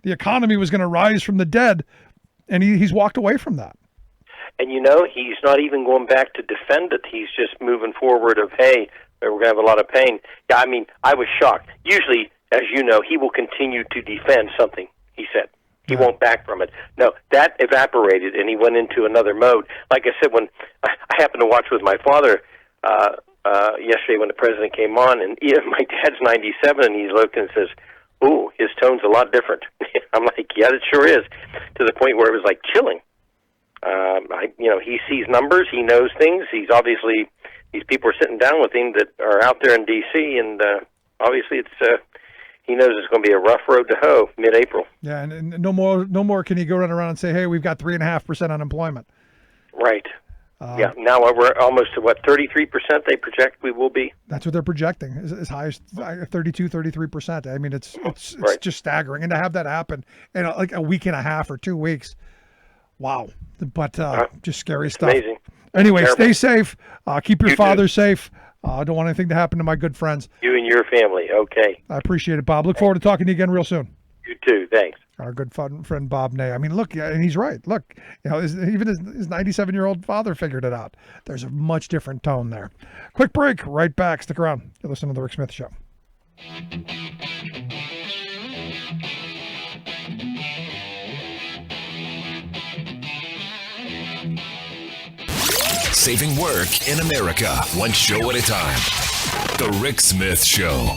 the economy was going to rise from the dead, and he's walked away from that. And he's not even going back to defend it. He's just moving forward of, hey, we're going to have a lot of pain. Yeah, I mean, I was shocked. Usually, as you know, he will continue to defend something, he said. He won't back from it. No, that evaporated, and he went into another mode. Like I said, when I happened to watch with my father yesterday when the president came on, and my dad's 97, and he's looking and says, ooh, his tone's a lot different. I'm like, yeah, it sure is, to the point where it was like chilling. He sees numbers, he knows things. He's obviously, these people are sitting down with him that are out there in D.C., and obviously it's... he knows it's going to be a rough road to hoe mid-April. Yeah, and no more can he go run around and say, hey, we've got 3.5% unemployment. Right. Yeah, now we're almost to, 33% they project we will be? That's what they're projecting, as high as 32, 33%. I mean, it's right. Just staggering. And to have that happen in like a week and a half or 2 weeks, wow. But just scary stuff. Amazing. Anyway, Terrible. Stay safe. Keep your You father too. safe. I don't want anything to happen to my good friends. You and your family, okay. I appreciate it, Bob. Look forward to talking to you again real soon. You too, thanks. Our good friend Bob Ney. I mean, look, and he's right. Look, even his 97-year-old father figured it out. There's a much different tone there. Quick break. Right back. Stick around. You're listening to The Rick Smith Show. Saving work in America, one show at a time. The Rick Smith Show.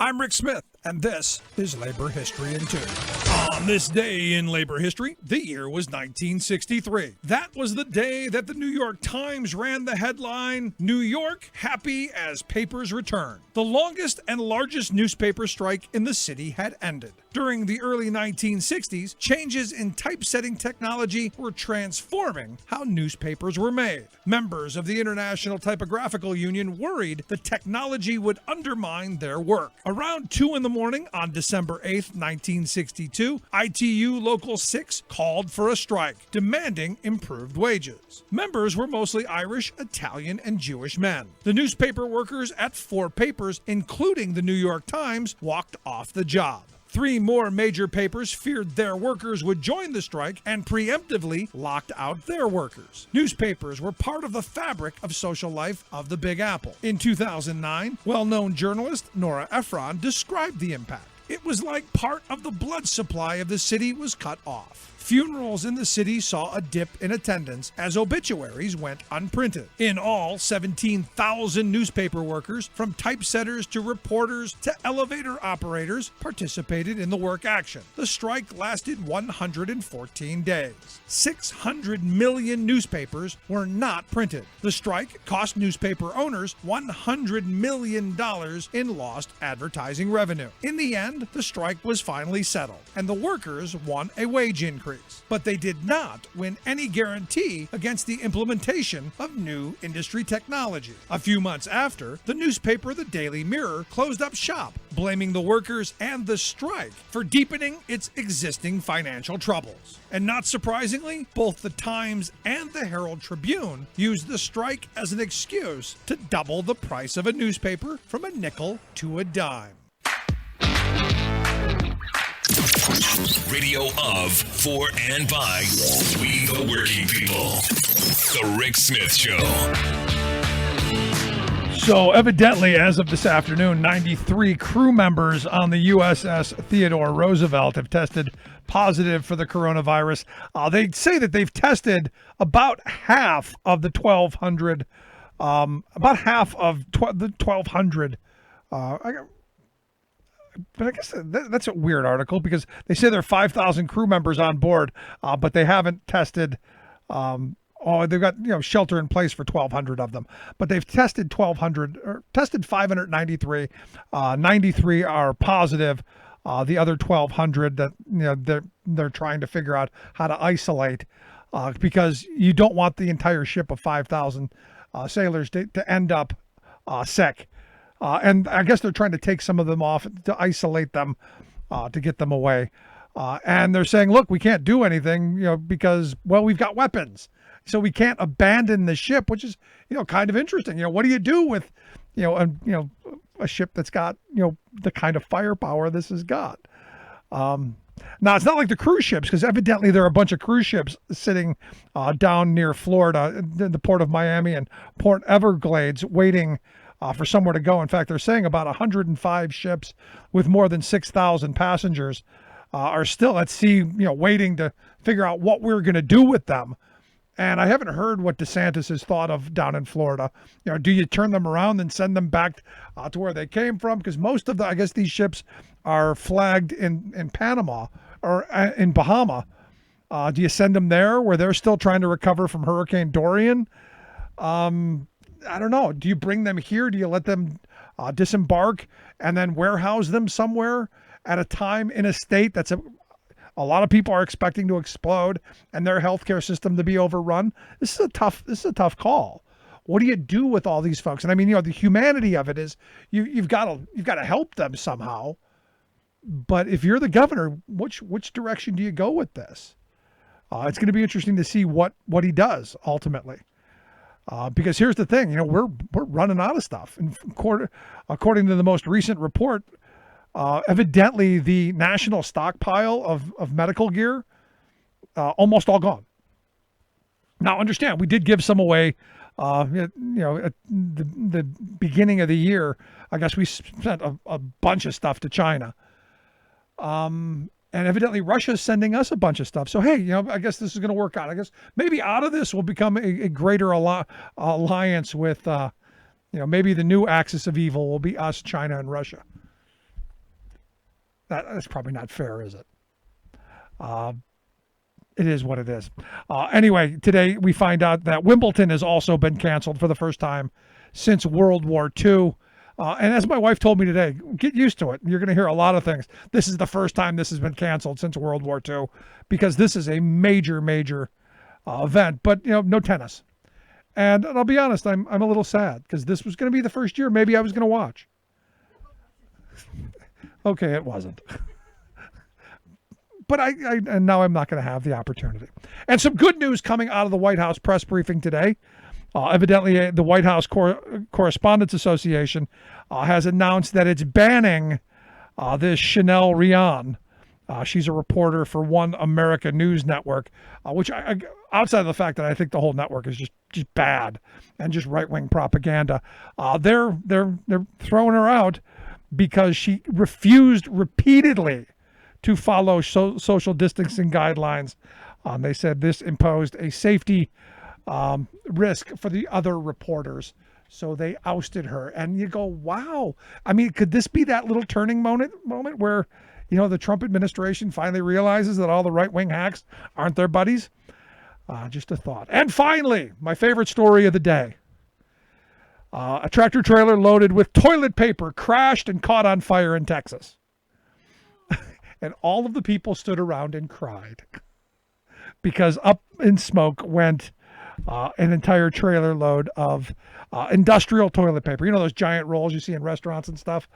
I'm Rick Smith, and this is Labor History in 2. On this day in labor history, the year was 1963. That was the day that the New York Times ran the headline, New York happy as papers return. The longest and largest newspaper strike in the city had ended. During the early 1960s, changes in typesetting technology were transforming how newspapers were made. Members of the International Typographical Union worried the technology would undermine their work. Around 2 in the morning on December 8, 1962, ITU Local 6 called for a strike, demanding improved wages. Members were mostly Irish, Italian, and Jewish men. The newspaper workers at 4 papers, including the New York Times, walked off the job. 3 more major papers feared their workers would join the strike and preemptively locked out their workers. Newspapers were part of the fabric of social life of the Big Apple. In 2009, well-known journalist Nora Ephron described the impact. It was like part of the blood supply of the city was cut off. Funerals in the city saw a dip in attendance as obituaries went unprinted. In all, 17,000 newspaper workers, from typesetters to reporters to elevator operators, participated in the work action. The strike lasted 114 days. 600 million newspapers were not printed. The strike cost newspaper owners $100 million in lost advertising revenue. In the end, the strike was finally settled, and the workers won a wage increase. But they did not win any guarantee against the implementation of new industry technology. A few months after, the newspaper The Daily Mirror closed up shop, blaming the workers and the strike for deepening its existing financial troubles. And not surprisingly, both the Times and the Herald Tribune used the strike as an excuse to double the price of a newspaper from a nickel to a dime. Radio of, for, and by we the working people. The Rick Smith Show. So evidently, as of this afternoon, 93 crew members on the USS Theodore Roosevelt have tested positive for the coronavirus. They say that they've tested about half of the 1,200, about half of the 1,200. But I guess that's a weird article because they say there are 5,000 crew members on board, but they haven't tested. They've got shelter in place for 1,200 of them, but they've tested 1,200 or tested 593. 93 are positive. The other 1,200 that they're trying to figure out how to isolate. because you don't want the entire ship of 5,000 sailors to end up sick. And I guess they're trying to take some of them off to isolate them, to get them away. And they're saying, look, we can't do anything, because, well, we've got weapons. So we can't abandon the ship, which is, kind of interesting. What do you do with, a ship that's got, the kind of firepower this has got? Now, it's not like the cruise ships, because evidently there are a bunch of cruise ships sitting down near Florida, the port of Miami and Port Everglades, waiting for somewhere to go. In fact, they're saying about 105 ships with more than 6,000 passengers are still at sea, waiting to figure out what we're going to do with them. And I haven't heard what DeSantis has thought of down in Florida. Do you turn them around and send them back to where they came from? Because most of I guess these ships are flagged in Panama or in Bahama. Do you send them there where they're still trying to recover from Hurricane Dorian? I don't know. Do you bring them here? Do you let them disembark and then warehouse them somewhere at a time in a state that's a lot of people are expecting to explode and their healthcare system to be overrun? This is a tough call. What do you do with all these folks? And I mean, the humanity of it is you've got to help them somehow. But if you're the governor, which direction do you go with this? It's going to be interesting to see what he does ultimately. Because here's the thing, we're running out of stuff. And according to the most recent report, evidently the national stockpile of medical gear, almost all gone. Now, understand, we did give some away, at the beginning of the year. I guess we sent a bunch of stuff to China. And evidently Russia's sending us a bunch of stuff. So, hey, I guess this is going to work out. I guess maybe out of this will become a greater alliance with, maybe the new axis of evil will be us, China, and Russia. That's probably not fair, is it? It is what it is. Anyway, today we find out that Wimbledon has also been canceled for the first time since World War II. And as my wife told me today, get used to it. You're going to hear a lot of things. This is the first time this has been canceled since World War II, because this is a major, major event. But, no tennis. And I'll be honest, I'm a little sad, because this was going to be the first year maybe I was going to watch. Okay, it wasn't. But and now I'm not going to have the opportunity. And some good news coming out of the White House press briefing today. Evidently, the White House Correspondents Association has announced that it's banning this Chanel Rian. She's a reporter for One America News Network, which outside of the fact that I think the whole network is just bad and just right-wing propaganda, they're throwing her out because she refused repeatedly to follow social distancing guidelines. They said this imposed a safety risk for the other reporters, so they ousted her. And you go, wow. I mean, could this be that little turning moment where, the Trump administration finally realizes that all the right-wing hacks aren't their buddies? Just a thought. And finally, my favorite story of the day. A tractor trailer loaded with toilet paper crashed and caught on fire in Texas. And all of the people stood around and cried because up in smoke went an entire trailer load of industrial toilet paper. Those giant rolls you see in restaurants and stuff,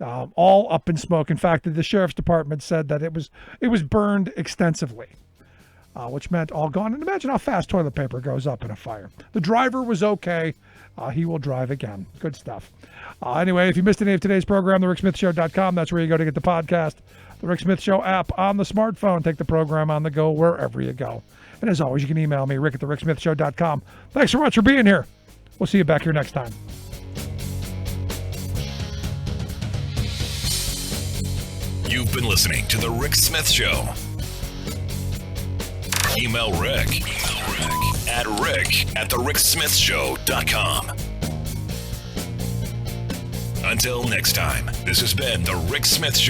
all up in smoke. In fact, the sheriff's department said that it was burned extensively, which meant all gone. And imagine how fast toilet paper goes up in a fire. The driver was okay. He will drive again. Good stuff. Anyway, if you missed any of today's program, thericksmithshow.com. That's where you go to get the podcast. The Rick Smith Show app on the smartphone. Take the program on the go wherever you go. And as always, you can email me, rick@thericksmithshow.com. Thanks so much for being here. We'll see you back here next time. You've been listening to The Rick Smith Show. Email Rick at rick@thericksmithshow.com. Until next time, this has been The Rick Smith Show.